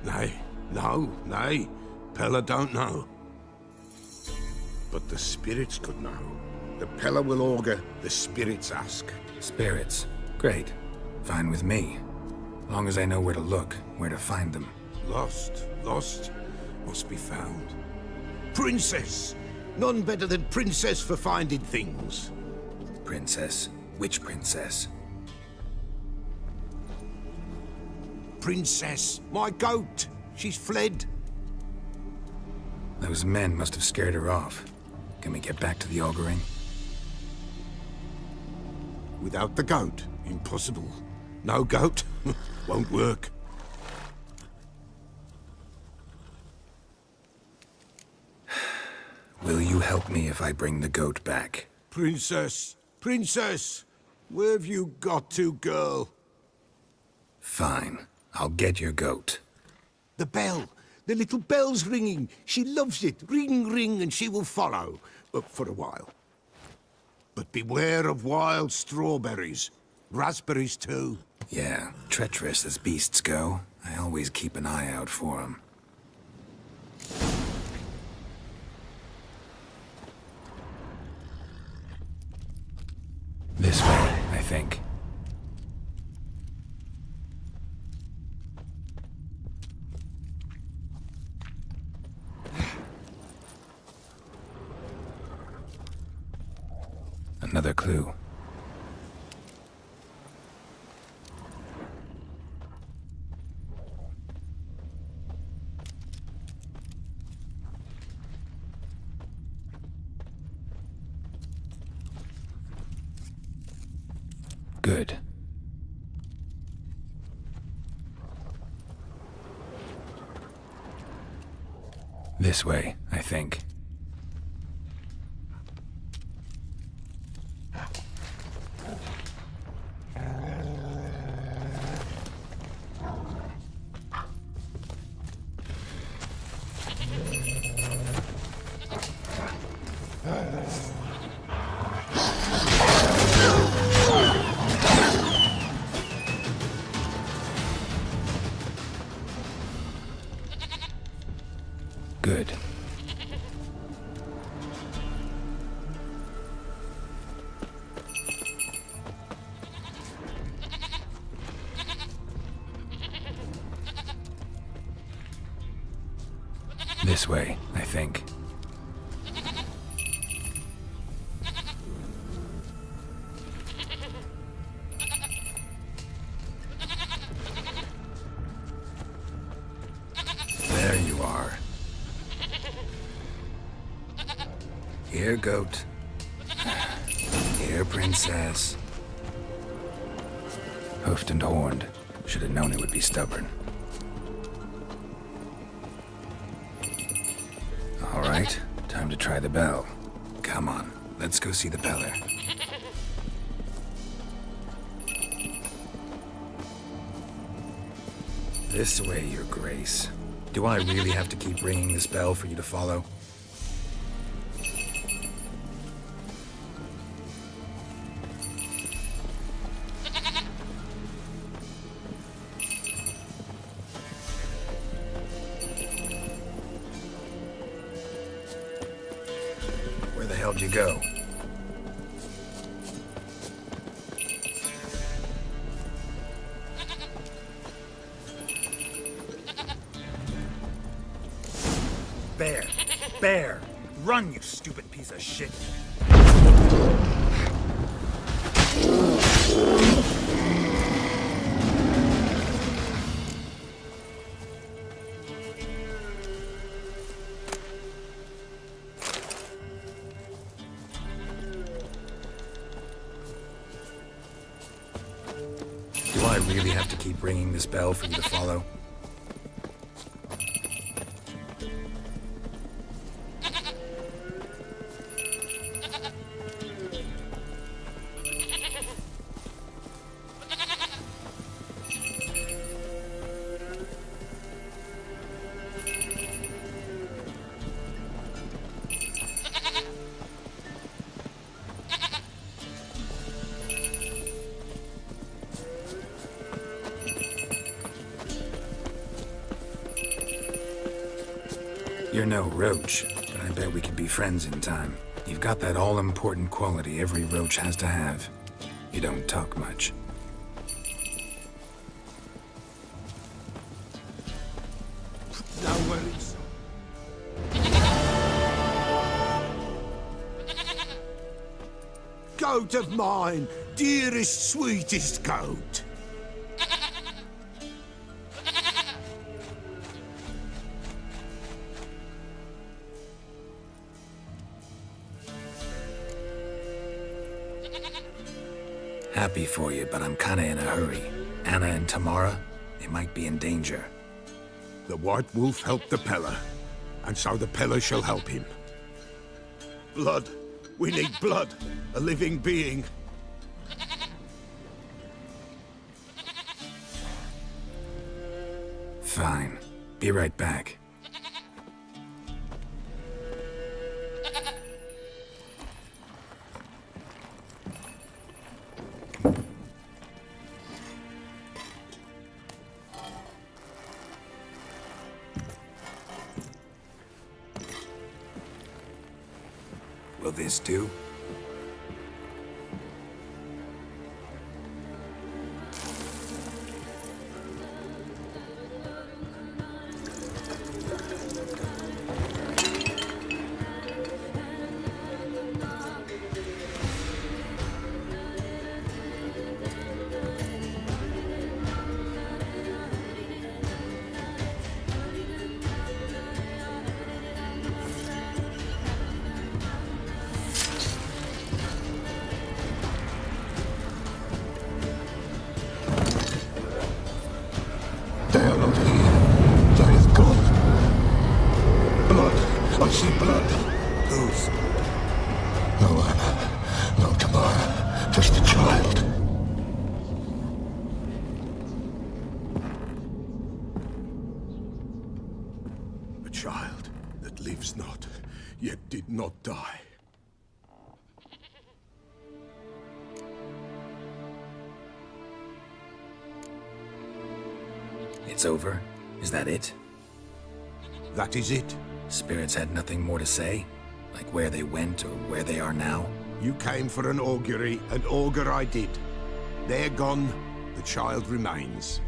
Nay, no, nay. Peller don't know. but the spirits could know. The Pella will augur, the spirits ask. Spirits. Great. Fine with me. Long as I know where to look, where to find them. Lost, must be found. Princess! None better than Princess for finding things. Princess? Which princess? Princess, my goat! She's fled. Those men must have scared her off. Can we get back to the auguring? Without the goat, impossible. No goat, won't work. Will you help me if I bring the goat back? Princess, princess! Where have you got to, girl? Fine. I'll get your goat. The bell! The little bell's ringing. She loves it. Ring, ring, and she will follow. For a while. But beware of wild strawberries. Raspberries, too. Yeah, treacherous as beasts go. I always keep an eye out for them. This way, I think. Another clue. Good. This way, I think. Good. This way, I think. There you are. Here, goat. Here, princess. Hoofed and horned. Should have known it would be stubborn. All right, time to try the bell. Come on, let's go see the beller. This way, your grace. Do I really have to keep ringing this bell for you to follow? Where the hell'd you go? Bear! Bear! Run, you stupid piece of shit! Do I really have to keep ringing this bell for you to follow? You're no roach, but I bet we could be friends in time. You've got that all-important quality every roach has to have. You don't talk much. No worries. Goat of mine, dearest, sweetest goat. Happy for you, but I'm kinda in a hurry. Anna and Tamara, they might be in danger. The White Wolf helped the Peller, and so the Peller shall help him. Blood. We need blood. A living being. Fine. Be right back. Will this do? They are not here. They have gone. Blood. I see blood. Whose? No Anna. No Tamara. Just the child. A child that lives not, yet did not die. It's over? Is that it? That is it. Spirits had nothing more to say? Like where they went or where they are now? You came for an augury, and augur I did. They're gone, the child remains.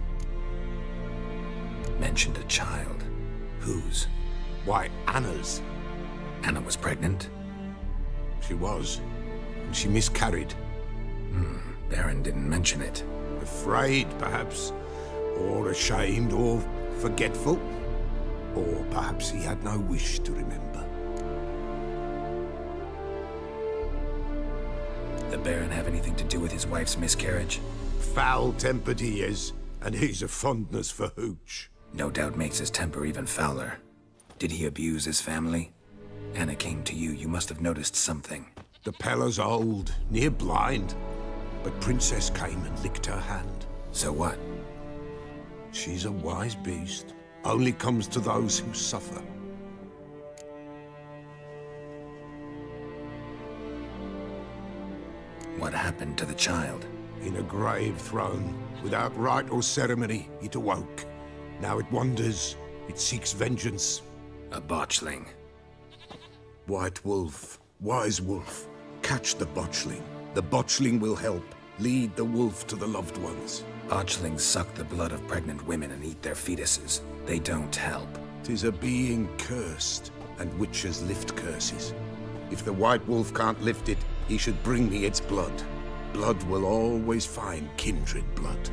Mentioned a child. Whose? Why, Anna's. Anna was pregnant? She was, and she miscarried. Baron didn't mention it. Afraid, perhaps, or ashamed, or forgetful. Or perhaps he had no wish to remember. The Baron have anything to do with his wife's miscarriage? Foul-tempered he is, and he's a fondness for hooch. No doubt makes his temper even fouler. Did he abuse his family? Anna came to you. You must have noticed something. The Peller's old, near blind. But Princess came and licked her hand. So what? She's a wise beast. Only comes to those who suffer. What happened to the child? In a grave thrown, without rite or ceremony, it awoke. Now it wanders, it seeks vengeance. A botchling. White Wolf, wise wolf, catch the botchling. The botchling will help, lead the wolf to the loved ones. Botchlings suck the blood of pregnant women and eat their fetuses. They don't help. 'Tis a being cursed, and witches lift curses. If the White Wolf can't lift it, he should bring me its blood. Blood will always find kindred blood.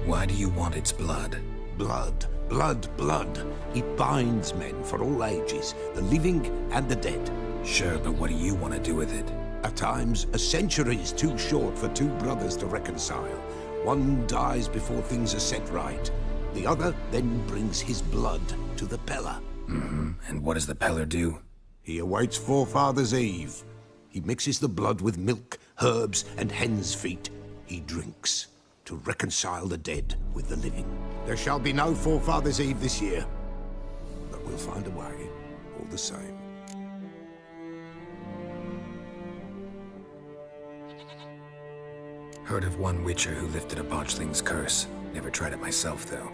Why do you want its blood? Blood, blood, blood. It binds men for all ages, the living and the dead. Sure, but what do you want to do with it? At times, a century is too short for two brothers to reconcile. One dies before things are set right. The other then brings his blood to the Peller. And what does the Peller do? He awaits Forefathers' Eve. He mixes the blood with milk, herbs, and hen's feet. He drinks to reconcile the dead with the living. There shall be no Forefathers' Eve this year, but we'll find a way, all the same. Heard of one witcher who lifted a botchling's curse. Never tried it myself, though.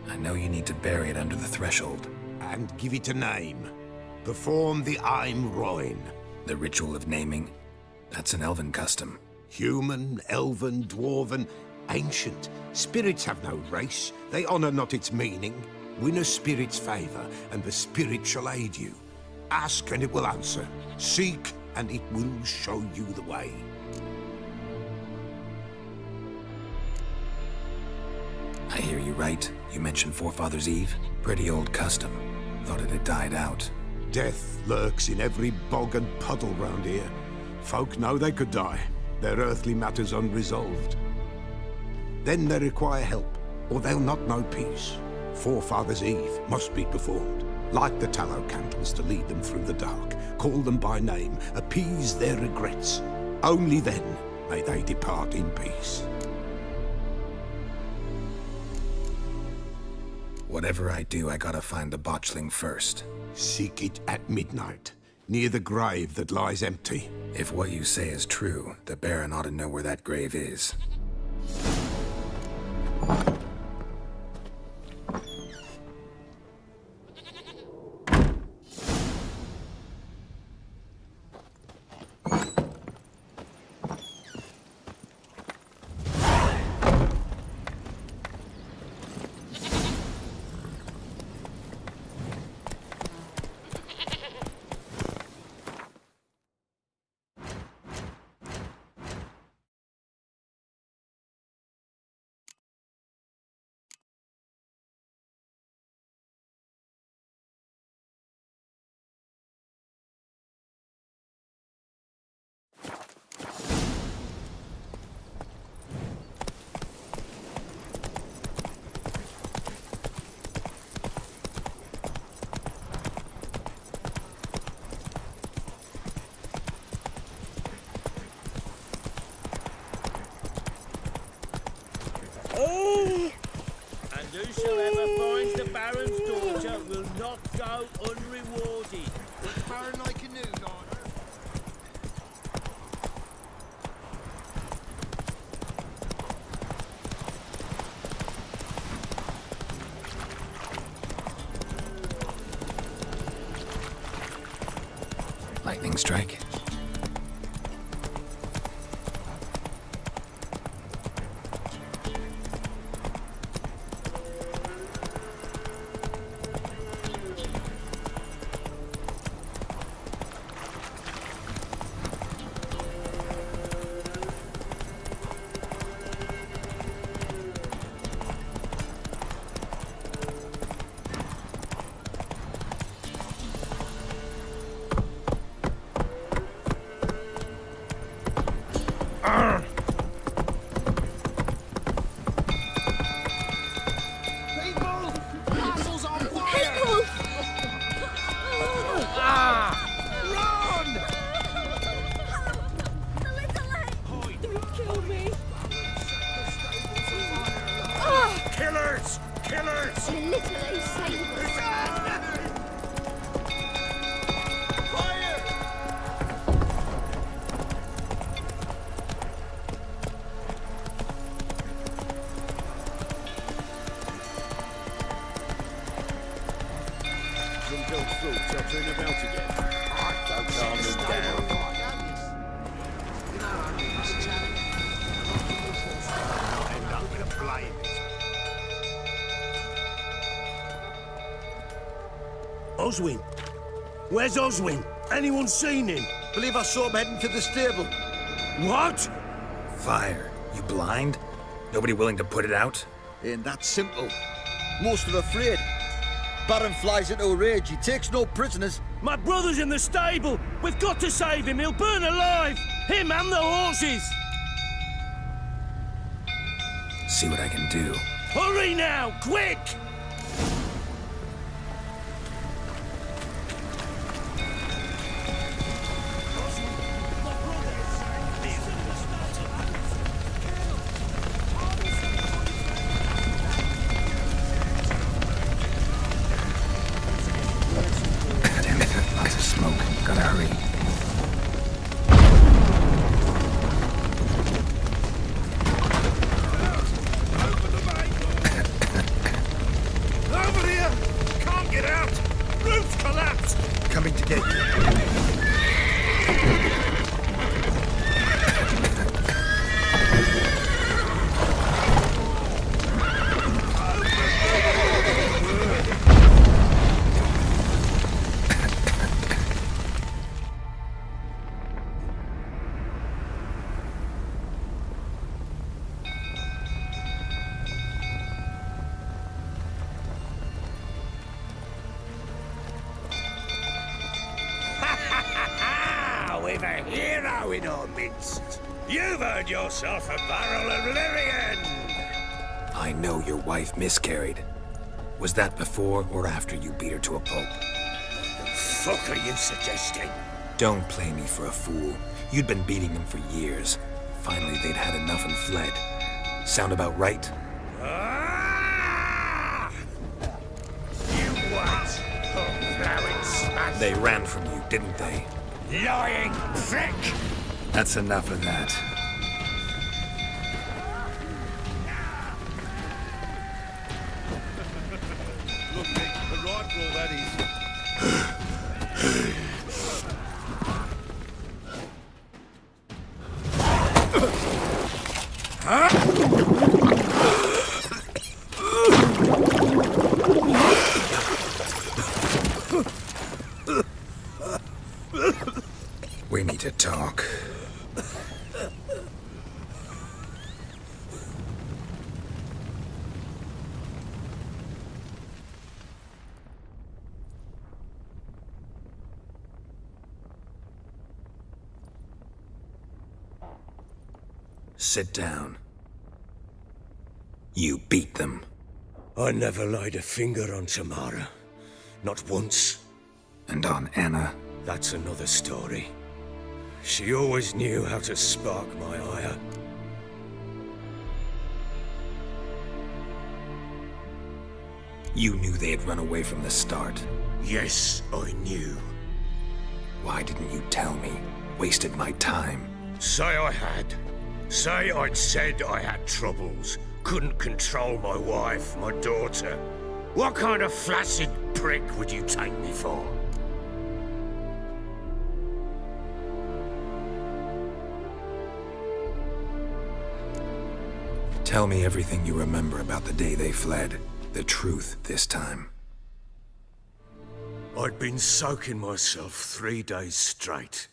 I know you need to bury it under the threshold. And give it a name. Perform the Aim Roin. The ritual of naming? That's an elven custom. Human, elven, dwarven, ancient. Spirits have no race. They honor not its meaning. Win a spirit's favor, and the spirit shall aid you. Ask, and it will answer. Seek, and it will show you the way. I hear you right. You mentioned Forefathers' Eve? Pretty old custom. Thought it had died out. Death lurks in every bog and puddle round here. Folk know they could die, their earthly matters unresolved. Then they require help, or they'll not know peace. Forefathers' Eve must be performed. Light the tallow candles to lead them through the dark. Call them by name, appease their regrets. Only then may they depart in peace. Whatever I do, I gotta find the botchling first. Seek it at midnight, near the grave that lies empty. If what you say is true, the Baron ought to know where that grave is. And whosoever finds the Baron's daughter will not go unrewarded. Baron like a new daughter. Lightning strike. Oswin? Where's Oswin? Anyone seen him? Believe I saw him heading to the stable. What? Fire. You blind? Nobody willing to put it out? Ain't that simple. Most are afraid. Baron flies into a rage. He takes no prisoners. My brother's in the stable. We've got to save him. He'll burn alive. Him and the horses. See what I can do. Hurry now, quick! now in our midst. You've earned yourself a barrel of Lyrian! I know your wife miscarried. Was that before or after you beat her to a pulp? What the fuck are you suggesting? Don't play me for a fool. You'd been beating them for years. Finally, they'd had enough and fled. Sound about right? Ah! You what? Oh, plowing smash. They ran from you, didn't they? Lying prick! That's enough of that. Look, Nick, the right for all that is. We need to talk. Sit down. You beat them. I never laid a finger on Tamara. Not once. And on Anna? That's another story. She always knew how to spark my ire. You knew they had run away from the start. Yes, I knew. Why didn't you tell me? Wasted my time. Say I had. Say I'd said I had troubles. Couldn't control my wife, my daughter. What kind of flaccid prick would you take me for? Tell me everything you remember about the day they fled. The truth this time. I'd been soaking myself 3 days straight.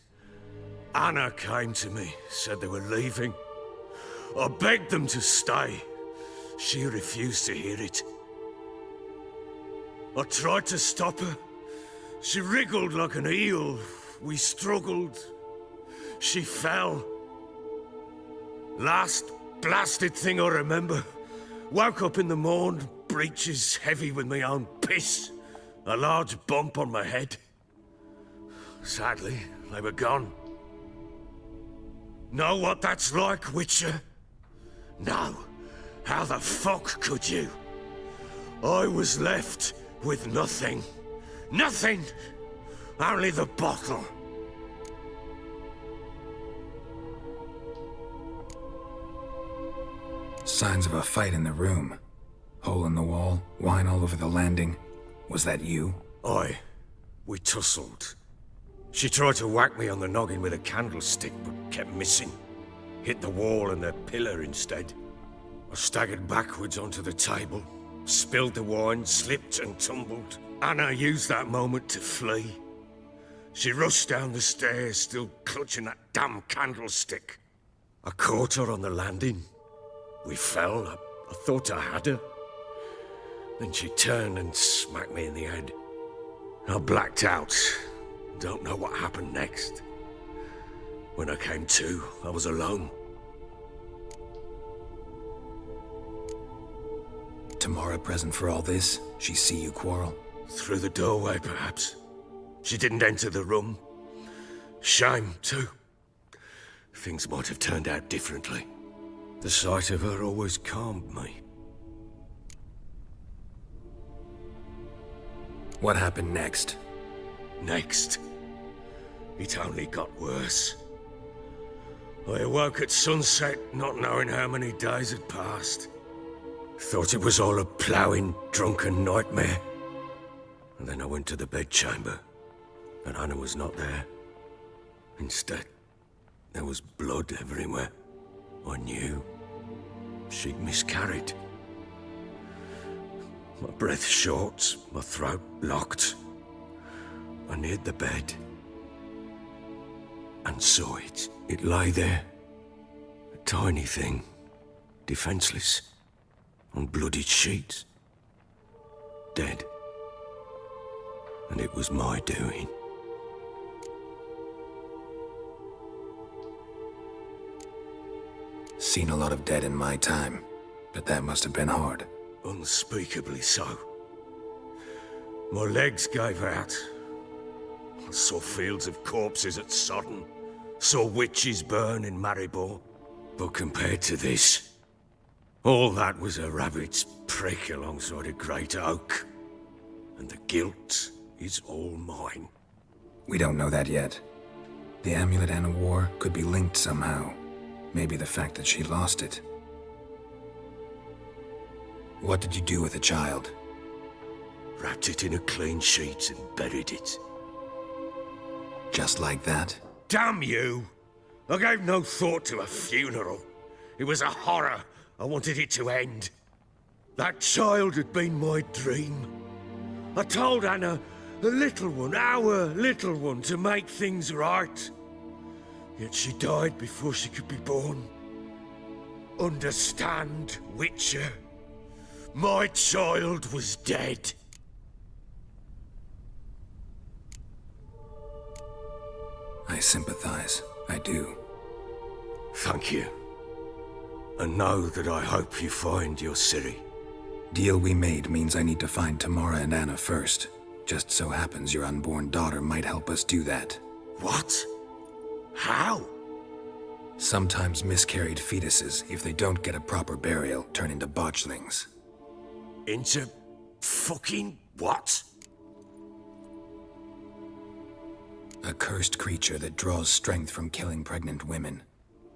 Anna came to me, said they were leaving. I begged them to stay. She refused to hear it. I tried to stop her. She wriggled like an eel. We struggled. She fell. Last blasted thing I remember. Woke up in the morn, breeches heavy with my own piss. A large bump on my head. Sadly, they were gone. Know what that's like, Witcher? No. How the fuck could you? I was left with nothing. Nothing! Only the bottle. Signs of a fight in the room. Hole in the wall, wine all over the landing. Was that you? Aye. We tussled. She tried to whack me on the noggin with a candlestick, but kept missing. Hit the wall and the pillar instead. I staggered backwards onto the table, spilled the wine, slipped and tumbled. Anna used that moment to flee. She rushed down the stairs, still clutching that damn candlestick. I caught her on the landing. We fell. I thought I had her. Then she turned and smacked me in the head. I blacked out. Don't know what happened next. When I came to, I was alone. Tamara present for all this? She see you quarrel? Through the doorway, perhaps. She didn't enter the room. Shame, too. Things might have turned out differently. The sight of her always calmed me. What happened next? Next? It only got worse. I awoke at sunset, not knowing how many days had passed. Thought it was all a ploughing, drunken nightmare. And then I went to the bedchamber, but Anna was not there. Instead, there was blood everywhere. I knew she'd miscarried. My breath short, my throat locked. I neared the bed and saw it. It lay there, a tiny thing, defenseless, on bloodied sheets, dead. And it was my doing. Seen a lot of dead in my time, but that must have been hard. Unspeakably so. My legs gave out. I saw fields of corpses at Sodden. Saw witches burn in Maribor. But compared to this, all that was a rabbit's prick alongside a great oak. And the guilt is all mine. We don't know that yet. The amulet Anna wore could be linked somehow. Maybe the fact that she lost it. What did you do with the child? Wrapped it in a clean sheet and buried it. Just like that? Damn you! I gave no thought to a funeral. It was a horror. I wanted it to end. That child had been my dream. I told Anna, the little one, our little one, to make things right. Yet she died before she could be born. Understand, Witcher? My child was dead. I sympathize. I do. Thank you. And know that I hope you find your Ciri. Deal we made means I need to find Tamara and Anna first. Just so happens your unborn daughter might help us do that. What? How? Sometimes miscarried fetuses, if they don't get a proper burial, turn into botchlings. Into fucking what? A cursed creature that draws strength from killing pregnant women.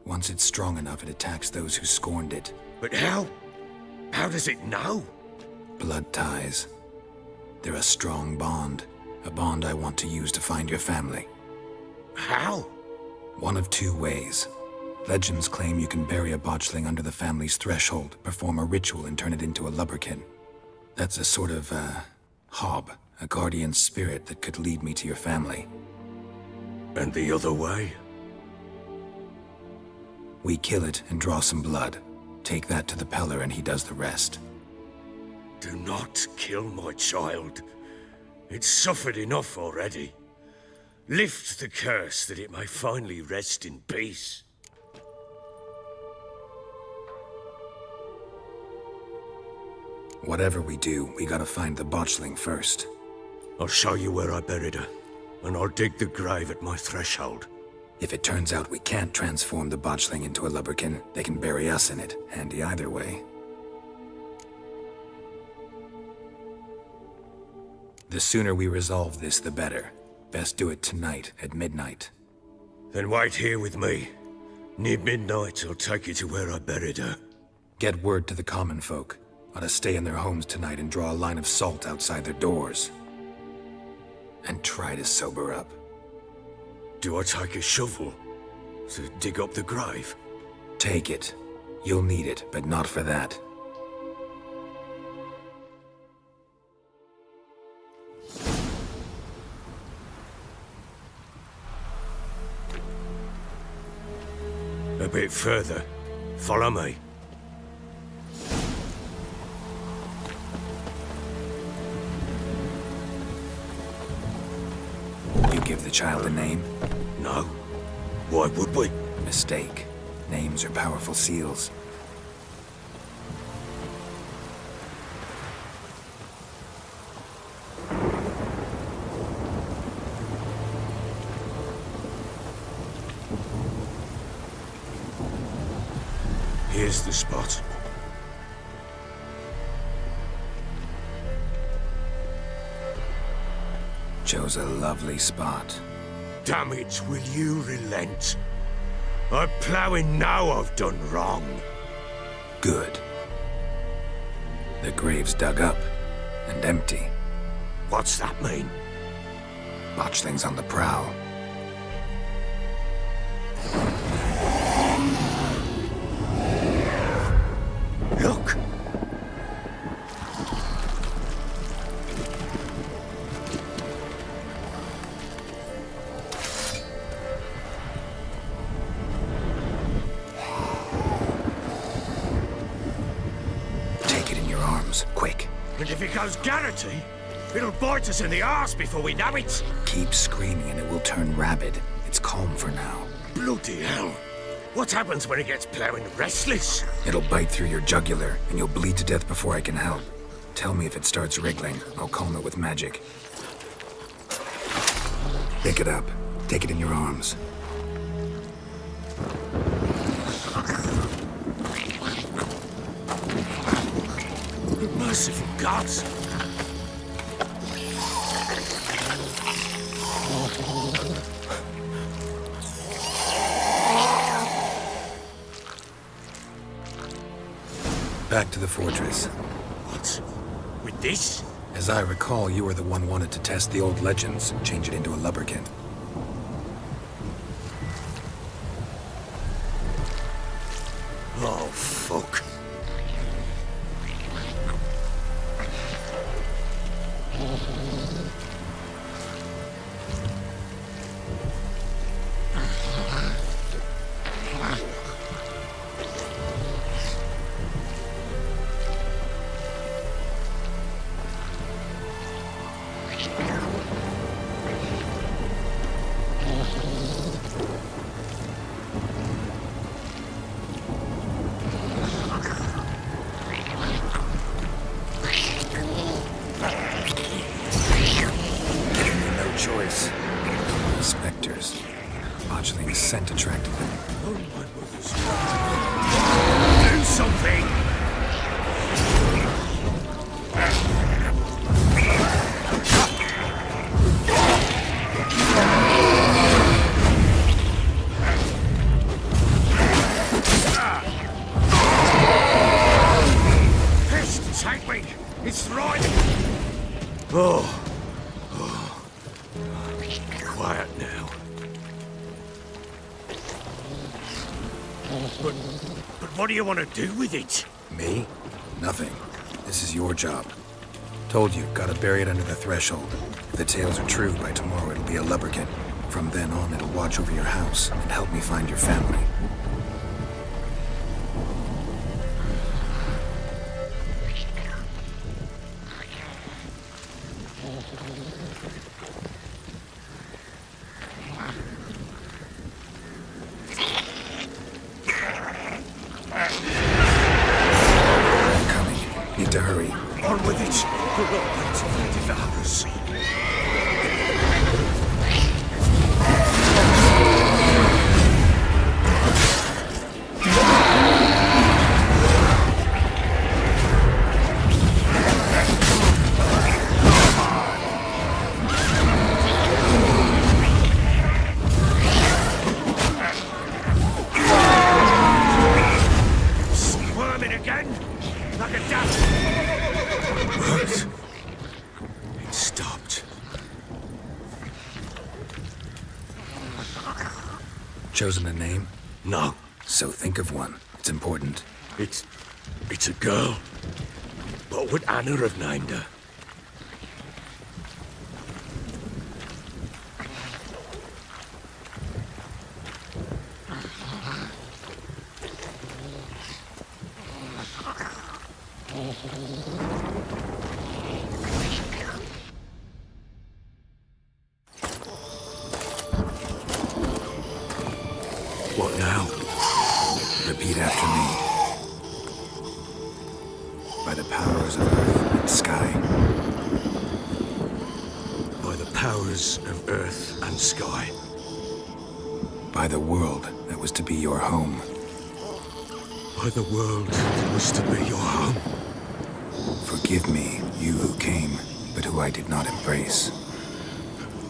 Once it's strong enough, it attacks those who scorned it. But how? How does it know? Blood ties. They're a strong bond. A bond I want to use to find your family. How? One of two ways. Legends claim you can bury a botchling under the family's threshold, perform a ritual, and turn it into a lubberkin. That's a sort of, hob, a guardian spirit that could lead me to your family. And the other way? We kill it and draw some blood. Take that to the Peller and he does the rest. Do not kill my child. It's suffered enough already. Lift the curse that it may finally rest in peace. Whatever we do, we gotta find the botchling first. I'll show you where I buried her, and I'll dig the grave at my threshold. If it turns out we can't transform the botchling into a lubberkin, they can bury us in it. Handy either way. The sooner we resolve this, the better. Best do it tonight, at midnight. Then wait here with me. Near midnight, I'll take you to where I buried her. Get word to the common folk. Ought to stay in their homes tonight and draw a line of salt outside their doors. And try to sober up. Do I take a shovel to dig up the grave? Take it. You'll need it, but not for that. A bit further. Follow me. You give the child a name? No. Why would we? Mistake. Names are powerful seals. Here's the spot. Chose a lovely spot. Damn it, will you relent? I'm ploughing now I've done wrong. Good. The grave's dug up and empty. What's that mean? Botchling's on the prowl. Look! Take it in your arms, quick. And if it goes Garrity, it'll bite us in the arse before we know it. Keep screaming and it will turn rabid. It's calm for now. Bloody hell. What happens when it gets plowing restless? It'll bite through your jugular, and you'll bleed to death before I can help. Tell me if it starts wriggling. I'll calm it with magic. Pick it up. Take it in your arms. Merciful gods! Back to the fortress. What? With this? As I recall, you were the one wanted to test the old legends, change it into a lubricant. Oh, fuck. Scent attracted them. Oh, my mother's God. Do something! Pest, take me! It's thriving! Oh. Quiet now. But what do you want to do with it? Me? Nothing. This is your job. Told you, gotta bury it under the threshold. If the tales are true, by tomorrow it'll be a lubricant. From then on, it'll watch over your house and help me find your family. Need to hurry. On with it! We're not going to find the others. Squirming again? Like a duck. Worked. It stopped. Chosen a name? No. So think of one. It's important. It's a girl. What would Anna have named her? What now? Repeat after me. By the powers of earth and sky. By the powers of earth and sky. By the world that was to be your home. By the world that was to be your home. Forgive me, you who came, but who I did not embrace.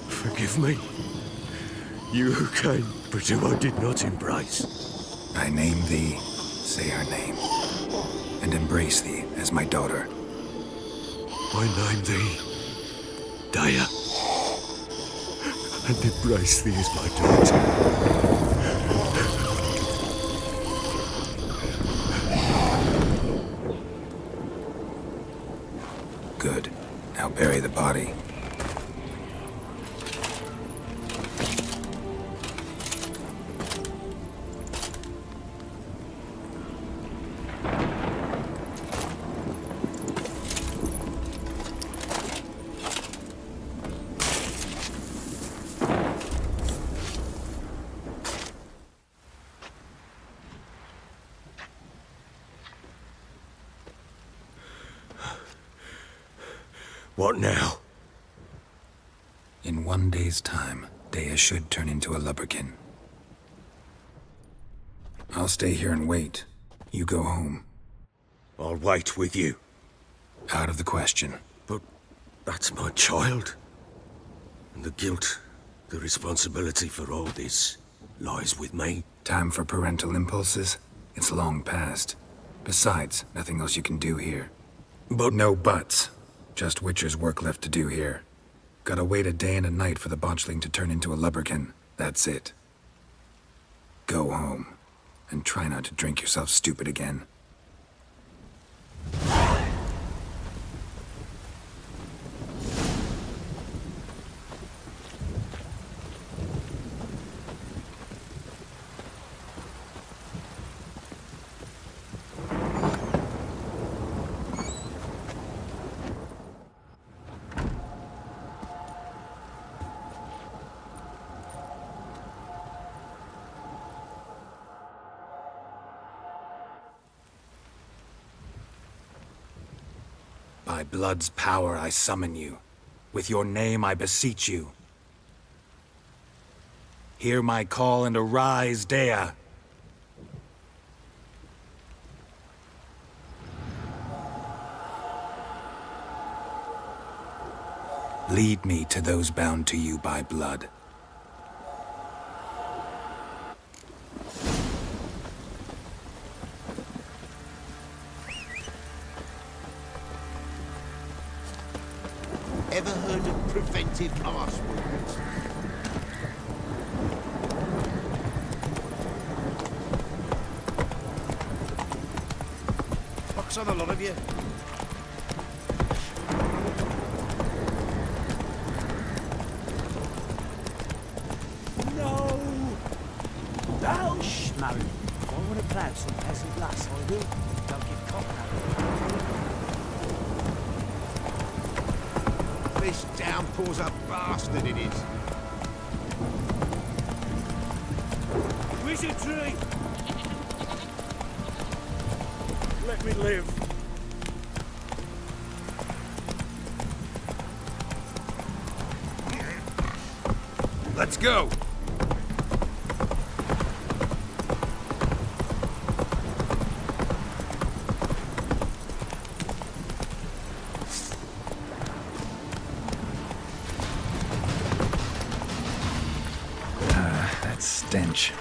Forgive me, you who came, but who I did not embrace. I name thee, say her name, and embrace thee as my daughter. I name thee, Daya, and embrace thee as my daughter. Good. Now bury the body. What now? In 1 day's time, Dea should turn into a lubberkin. I'll stay here and wait. You go home. I'll wait with you. Out of the question. But that's my child. And the guilt, the responsibility for all this lies with me. Time for parental impulses? It's long past. Besides, nothing else you can do here. But no buts. Just Witcher's work left to do here. Gotta wait a day and a night for the botchling to turn into a lubberkin. That's it. Go home. And try not to drink yourself stupid again. By blood's power I summon you. With your name I beseech you. Hear my call and arise, Dea. Lead me to those bound to you by blood. Ever heard of preventive arse wounds? Pox on the lot of you. No! Oh, Schmarry. I want to plough some peasant lass, I will. Don't get caught now. This downpour's a bastard, it is. Wizardry! Let me live. Let's go! That stench.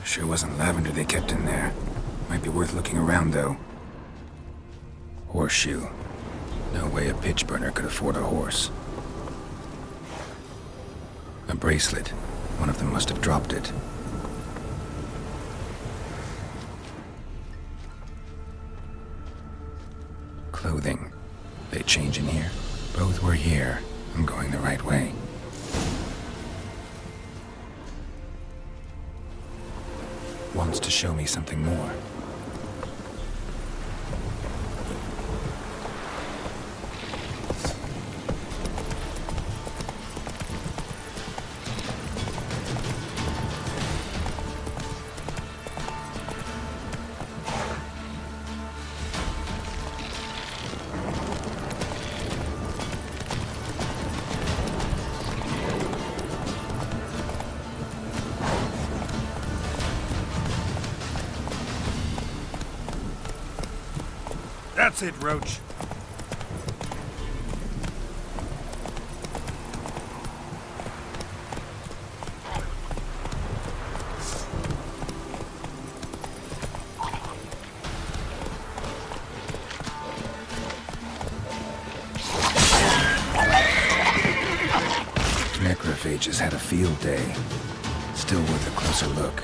Sure wasn't lavender they kept in there. Might be worth looking around, though. Horseshoe. No way a pitch burner could afford a horse. A bracelet. One of them must have dropped it. Clothing. They change in here? Both were here. I'm going the right way. Wants to show me something more. That's it, Roach. Necrophages had a field day. Still worth a closer look.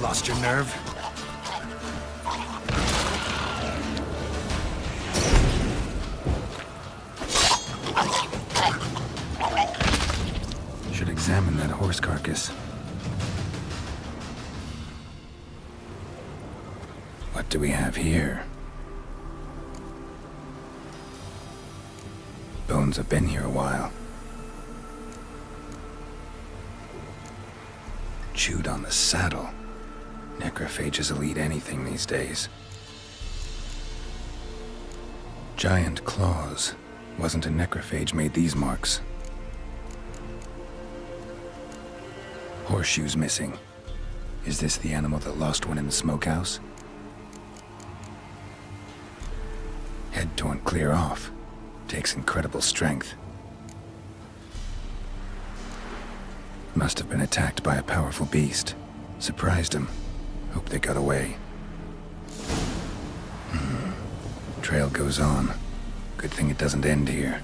Lost your nerve? horse carcass. What do we have here? Bones have been here a while. Chewed on the saddle. Necrophages will eat anything these days. Giant claws. Wasn't a necrophage made these marks. Horseshoes missing. Is this the animal that lost one in the smokehouse? Head torn clear off. Takes incredible strength. Must have been attacked by a powerful beast. Surprised him. Hope they got away. Trail goes on. Good thing it doesn't end here.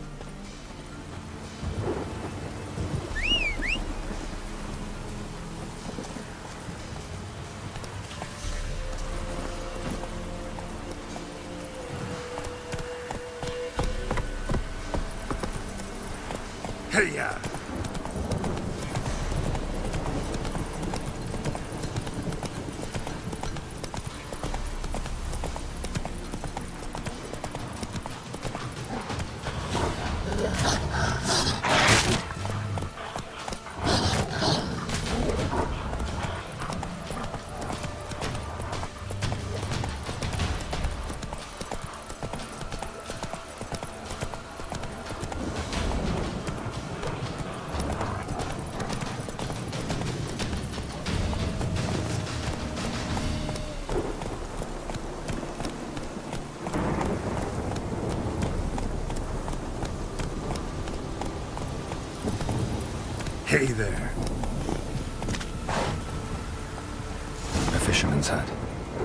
Hey-ya! Hey there. A fisherman's hut.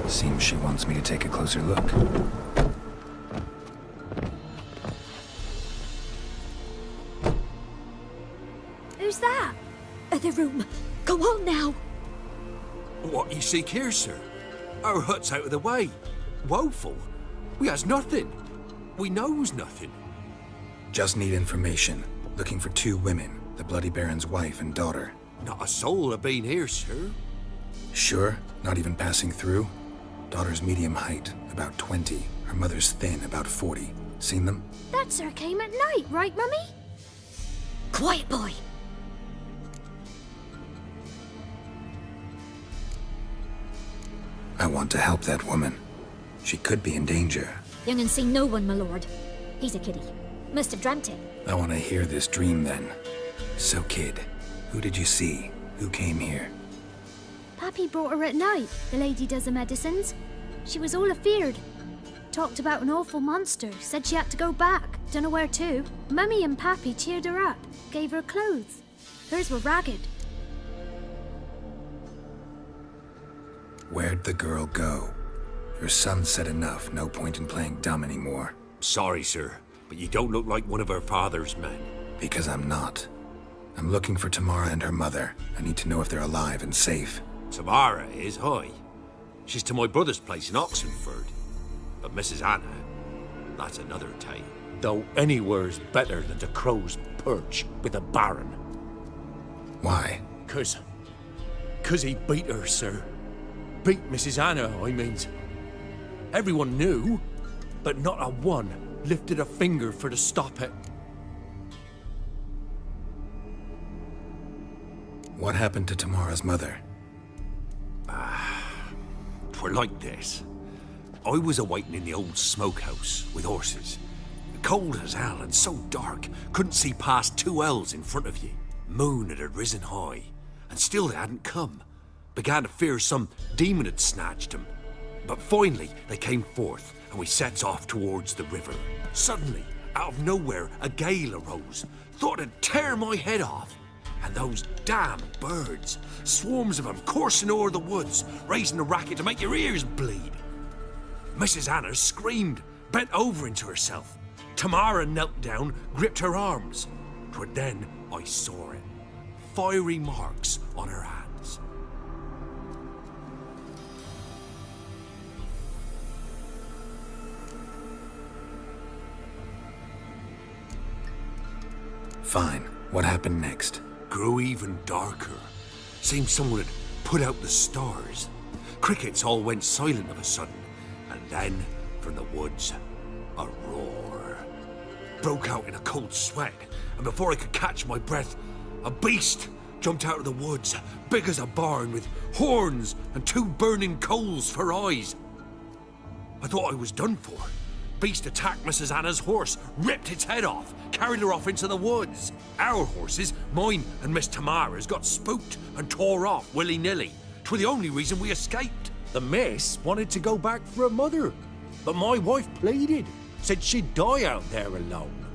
Seems she wants me to take a closer look. Who's that? The room. Go on now. What you seek here, sir? Our hut's out of the way. Woeful. We has nothing. We knows nothing. Just need information. Looking for 2 women. The Bloody Baron's wife and daughter. Not a soul have been here, sir. Sure? Not even passing through? Daughter's medium height, about 20. Her mother's thin, about 40. Seen them? That sir came at night, right, Mummy? Quiet, boy. I want to help that woman. She could be in danger. Young and seen no one, my lord. He's a kiddie. Must have dreamt it. I want to hear this dream then. So, kid, who did you see? Who came here? Pappy brought her at night, the lady does the medicines. She was all afeared. Talked about an awful monster, said she had to go back, dunno where to. Mummy and Pappy cheered her up, gave her clothes. Hers were ragged. Where'd the girl go? Your son said enough, no point in playing dumb anymore. Sorry, sir, but you don't look like one of her father's men. Because I'm not. I'm looking for Tamara and her mother. I need to know if they're alive and safe. Tamara is, hi. She's to my brother's place in Oxenford. But Mrs. Anna, that's another tale. Though anywhere's better than the Crow's Perch with a Baron. Why? 'Cause he beat her, sir. Beat Mrs. Anna, I means. Everyone knew, but not a one lifted a finger for to stop it. What happened to Tamara's mother? 'Twere like this. I was awaiting in the old smokehouse with horses. Cold as hell and so dark, couldn't see past 2 ells in front of ye. Moon had risen high, and still they hadn't come. Began to fear some demon had snatched them. But finally, they came forth, and we sets off towards the river. Suddenly, out of nowhere, a gale arose. Thought it'd tear my head off. And those damn birds, swarms of them coursing o'er the woods, raising a racket to make your ears bleed. Mrs. Anna screamed, bent over into herself. Tamara knelt down, gripped her arms. 'Twere then I saw it. Fiery marks on her hands. Fine. What happened next? grew even darker. Seemed someone had put out the stars. Crickets all went silent of a sudden, and then, from the woods, a roar. Broke out in a cold sweat, and before I could catch my breath, a beast jumped out of the woods, big as a barn, with horns and 2 burning coals for eyes. I thought I was done for. Beast attacked Mrs. Anna's horse, ripped its head off, carried her off into the woods. Our horses, mine and Miss Tamara's, got spooked and tore off willy-nilly. 'Twere the only reason we escaped. The miss wanted to go back for her mother, but my wife pleaded, said she'd die out there alone.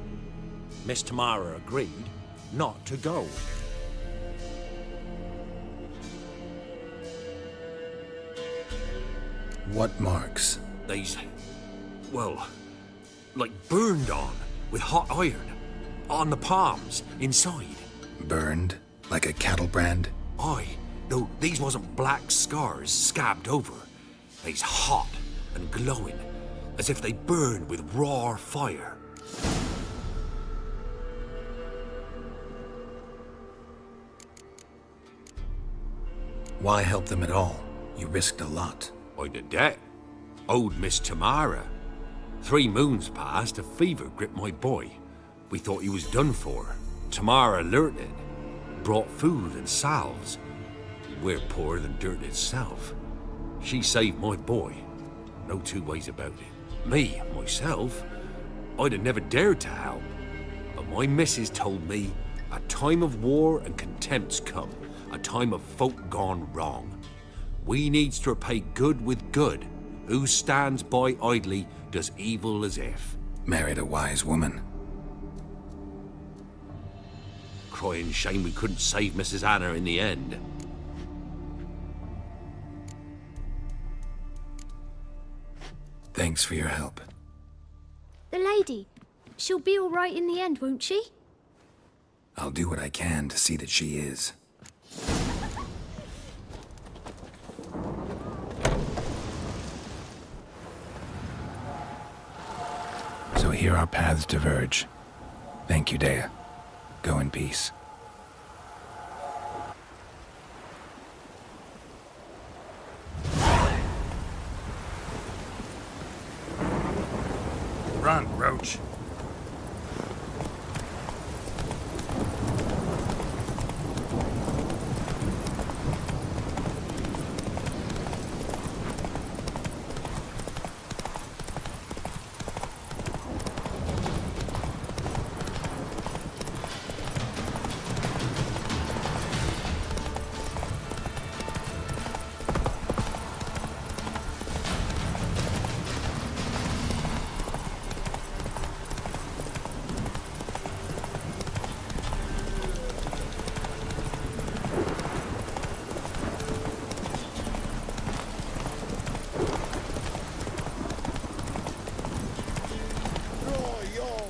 Miss Tamara agreed not to go. What marks? They's, well, like burned on with hot iron. On the palms, inside. Burned? Like a cattle brand? Aye, though these wasn't black scars scabbed over. They's hot and glowing, as if they burned with raw fire. Why help them at all? You risked a lot. I'd a debt. Owed Miss Tamara. 3 moons passed, a fever gripped my boy. We thought he was done for. Tamara alerted, brought food and salves. We're poorer than dirt itself. She saved my boy. No 2 ways about it. Me, myself, I'd have never dared to help. But my missus told me a time of war and contempt's come. A time of folk gone wrong. We needs to repay good with good. Who stands by idly does evil as if. Married a wise woman. Crying shame we couldn't save Mrs. Anna in the end. Thanks for your help. The lady, she'll be all right in the end, won't she? I'll do what I can to see that she is. So here our paths diverge. Thank you, Dea. Go in peace. Run, Roach.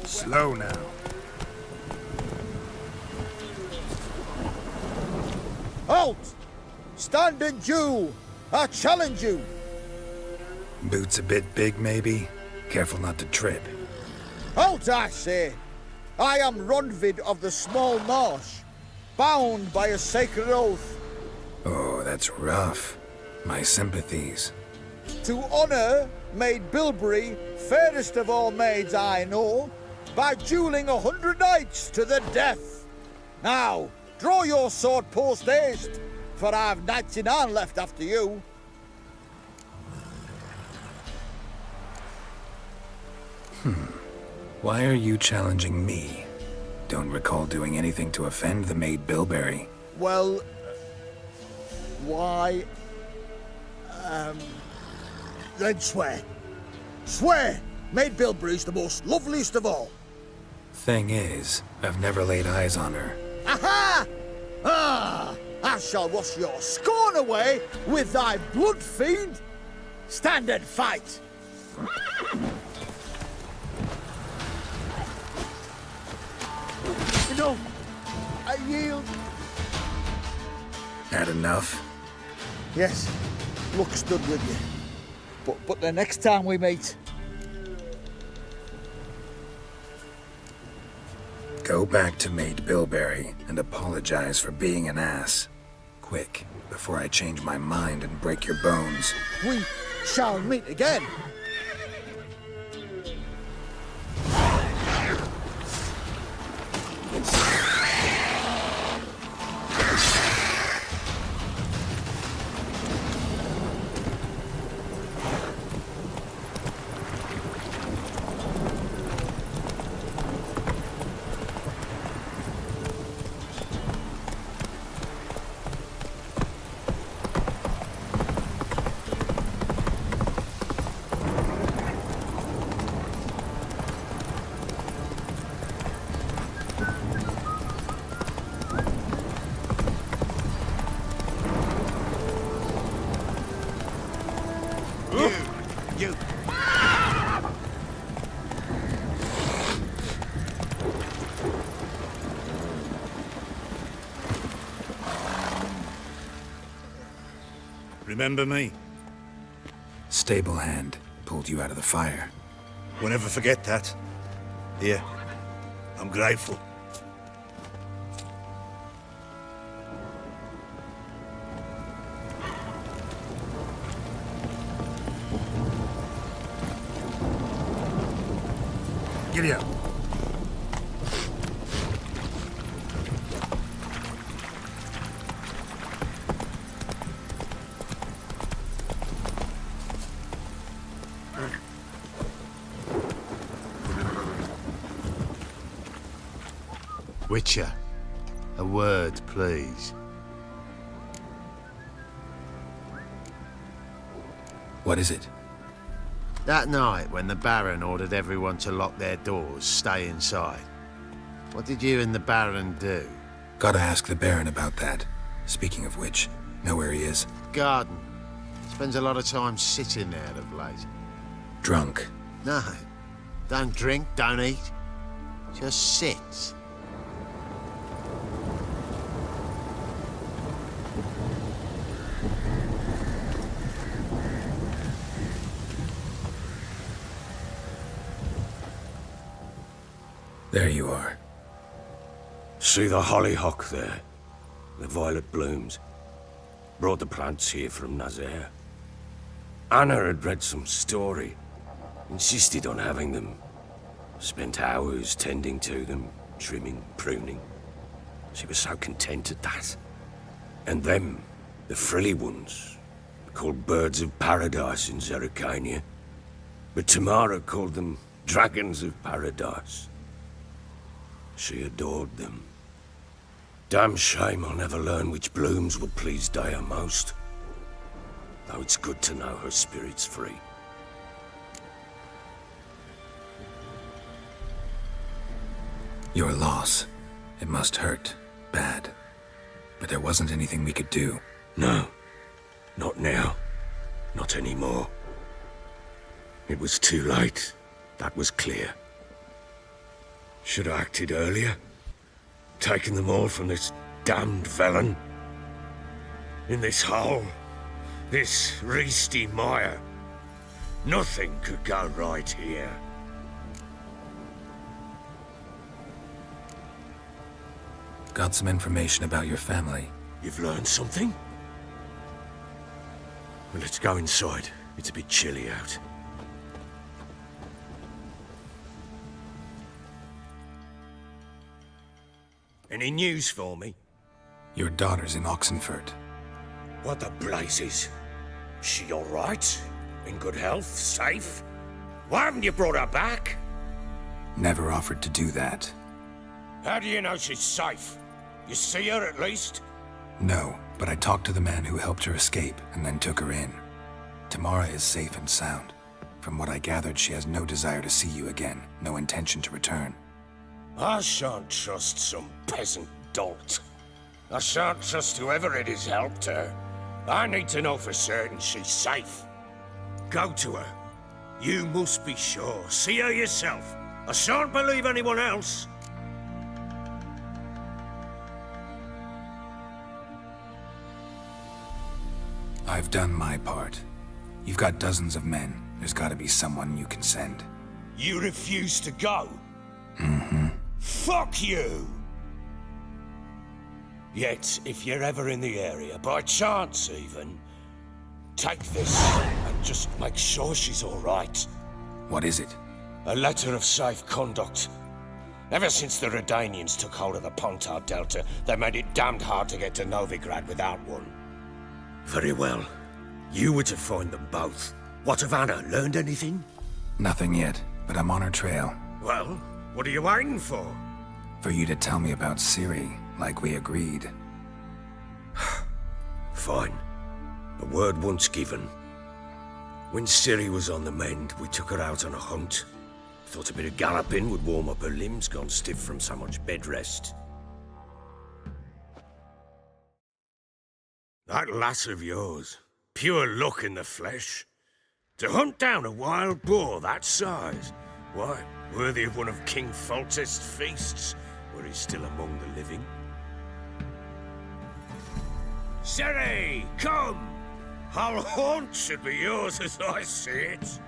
Slow now. Halt! Stand and do! I challenge you! Boots a bit big, maybe? Careful not to trip. Halt, I say! I am Ronvid of the Small Marsh, bound by a sacred oath. Oh, that's rough. My sympathies. To honor Maid Bilberry, fairest of all maids I know, by dueling 100 knights to the death. Now, draw your sword post haste, for I've 99 left after you. Why are you challenging me? Don't recall doing anything to offend the Maid Bilberry. Well, why? Then swear. Swear! Maid Bilberry's the most loveliest of all. Thing is, I've never laid eyes on her. Aha! Ah! I shall wash your scorn away with thy blood, fiend! Stand and fight! No! I yield! Had enough? Yes, luck stood with you. But the next time we meet... Go back to Maid Bilberry and apologize for being an ass. Quick, before I change my mind and break your bones. We shall meet again. You. Remember me? Stable hand pulled you out of the fire. We'll never forget that. Here, I'm grateful. Giddy up. Witcher, a word, please. What is it? That night, when the Baron ordered everyone to lock their doors, stay inside, what did you and the Baron do? Gotta ask the Baron about that. Speaking of which, know where he is? Garden. Spends a lot of time sitting there of late. Drunk. No. Don't drink, don't eat. Just sits. There you are. See the hollyhock there? The violet blooms. Brought the plants here from Nazaire. Anna had read some story. Insisted on having them. Spent hours tending to them, trimming, pruning. She was so content at that. And them, the frilly ones, called birds of paradise in Zerrikania. But Tamara called them dragons of paradise. She adored them. Damn shame I'll never learn which blooms would please Daya most. Though it's good to know her spirit's free. Your loss. It must hurt. Bad. But there wasn't anything we could do. No. Not now. Not anymore. It was too late. That was clear. Should have acted earlier. Taken them all from this damned Velen. In this hole. This reesty mire. Nothing could go right here. Got some information about your family. You've learned something? Well, let's go inside. It's a bit chilly out. Any news for me? Your daughter's in Oxenfurt. What the blazes? She all right? In good health? Safe? Why haven't you brought her back? Never offered to do that. How do you know she's safe? You see her at least? No, but I talked to the man who helped her escape and then took her in. Tamara is safe and sound. From what I gathered, she has no desire to see you again, no intention to return. I shan't trust some peasant dolt. I shan't trust whoever it is helped her. I need to know for certain she's safe. Go to her. You must be sure. See her yourself. I shan't believe anyone else. I've done my part. You've got dozens of men. There's gotta be someone you can send. You refuse to go? Mm-hmm. Fuck you! Yet, if you're ever in the area, by chance even, take this and just make sure she's all right. What is it? A letter of safe conduct. Ever since the Redanians took hold of the Pontar Delta, they made it damned hard to get to Novigrad without one. Very well. You were to find them both. What of Anna? Learned anything? Nothing yet, but I'm on her trail. Well, what are you waiting for? For you to tell me about Ciri, like we agreed. Fine. A word once given. When Ciri was on the mend, we took her out on a hunt. Thought a bit of galloping would warm up her limbs, gone stiff from so much bed rest. That lass of yours, pure luck in the flesh. To hunt down a wild boar that size, why, worthy of one of King Foltest's feasts, where he's still among the living. Ciri, come! Our haunt should be yours as I see it.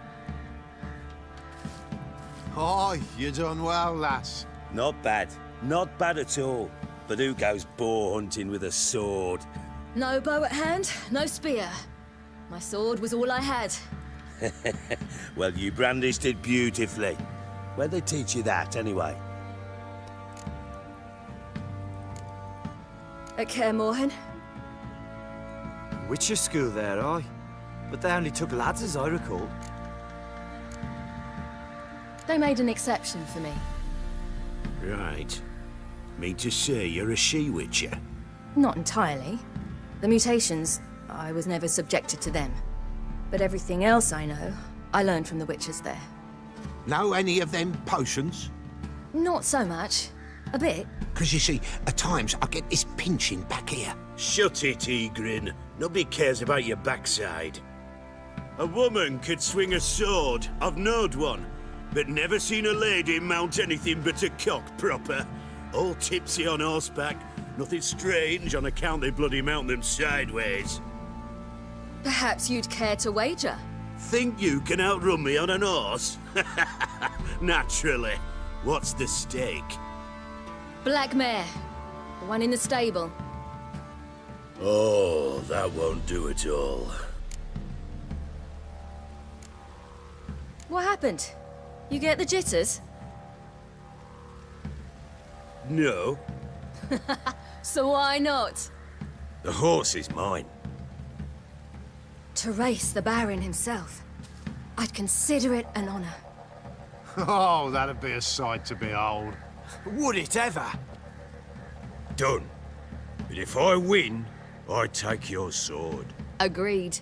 Oh, you done well, lass. Not bad. Not bad at all. But who goes boar hunting with a sword? No bow at hand, no spear. My sword was all I had. Well, you brandished it beautifully. Where'd they teach you that, anyway? At Kaer Morhen. Witcher school there, aye. But they only took lads, as I recall. They made an exception for me. Right. Mean to say you're a she-witcher? Not entirely. The mutations, I was never subjected to them. But everything else I know, I learned from the witches there. Know any of them potions? Not so much. A bit. Because you see, at times I get this pinching back here. Shut it, Egrin. Nobody cares about your backside. A woman could swing a sword. I've knowed one. But never seen a lady mount anything but a cock proper. All tipsy on horseback. Nothing strange on account they bloody mount them sideways. Perhaps you'd care to wager? Think you can outrun me on an horse? Naturally. What's the stake? Black mare. The one in the stable. Oh, that won't do it all. What happened? You get the jitters? No. So why not? The horse is mine. To race the Baron himself. I'd consider it an honor. Oh, that'd be a sight to behold. Would it ever? Done. But if I win, I take your sword. Agreed.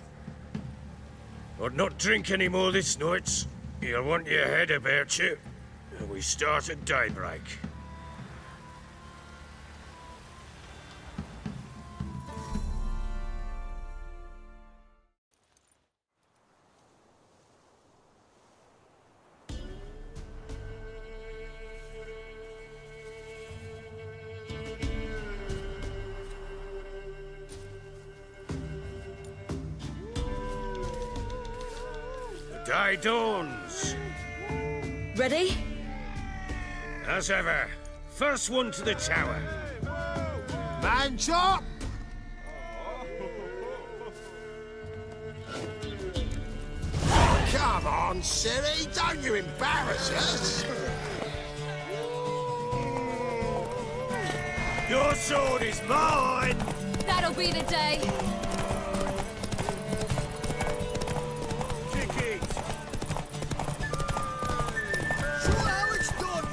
I'd not drink any more this night. You'll want your head about you. And we start at daybreak. The day dawns. Ready? As ever, first one to the tower. Man chop! Come on, Ciri, don't you embarrass us! Your sword is mine! That'll be the day. Kick it! Show how it's done!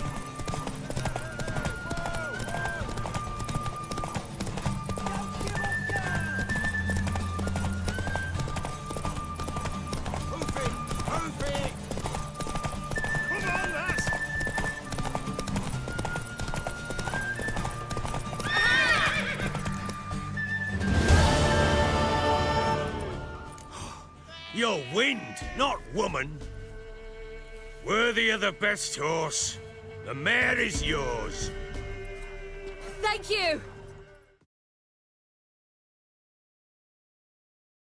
Move it! Move it! Come on, lads! You're wind, not woman. Worthy of the best horse. The mare is yours. Thank you.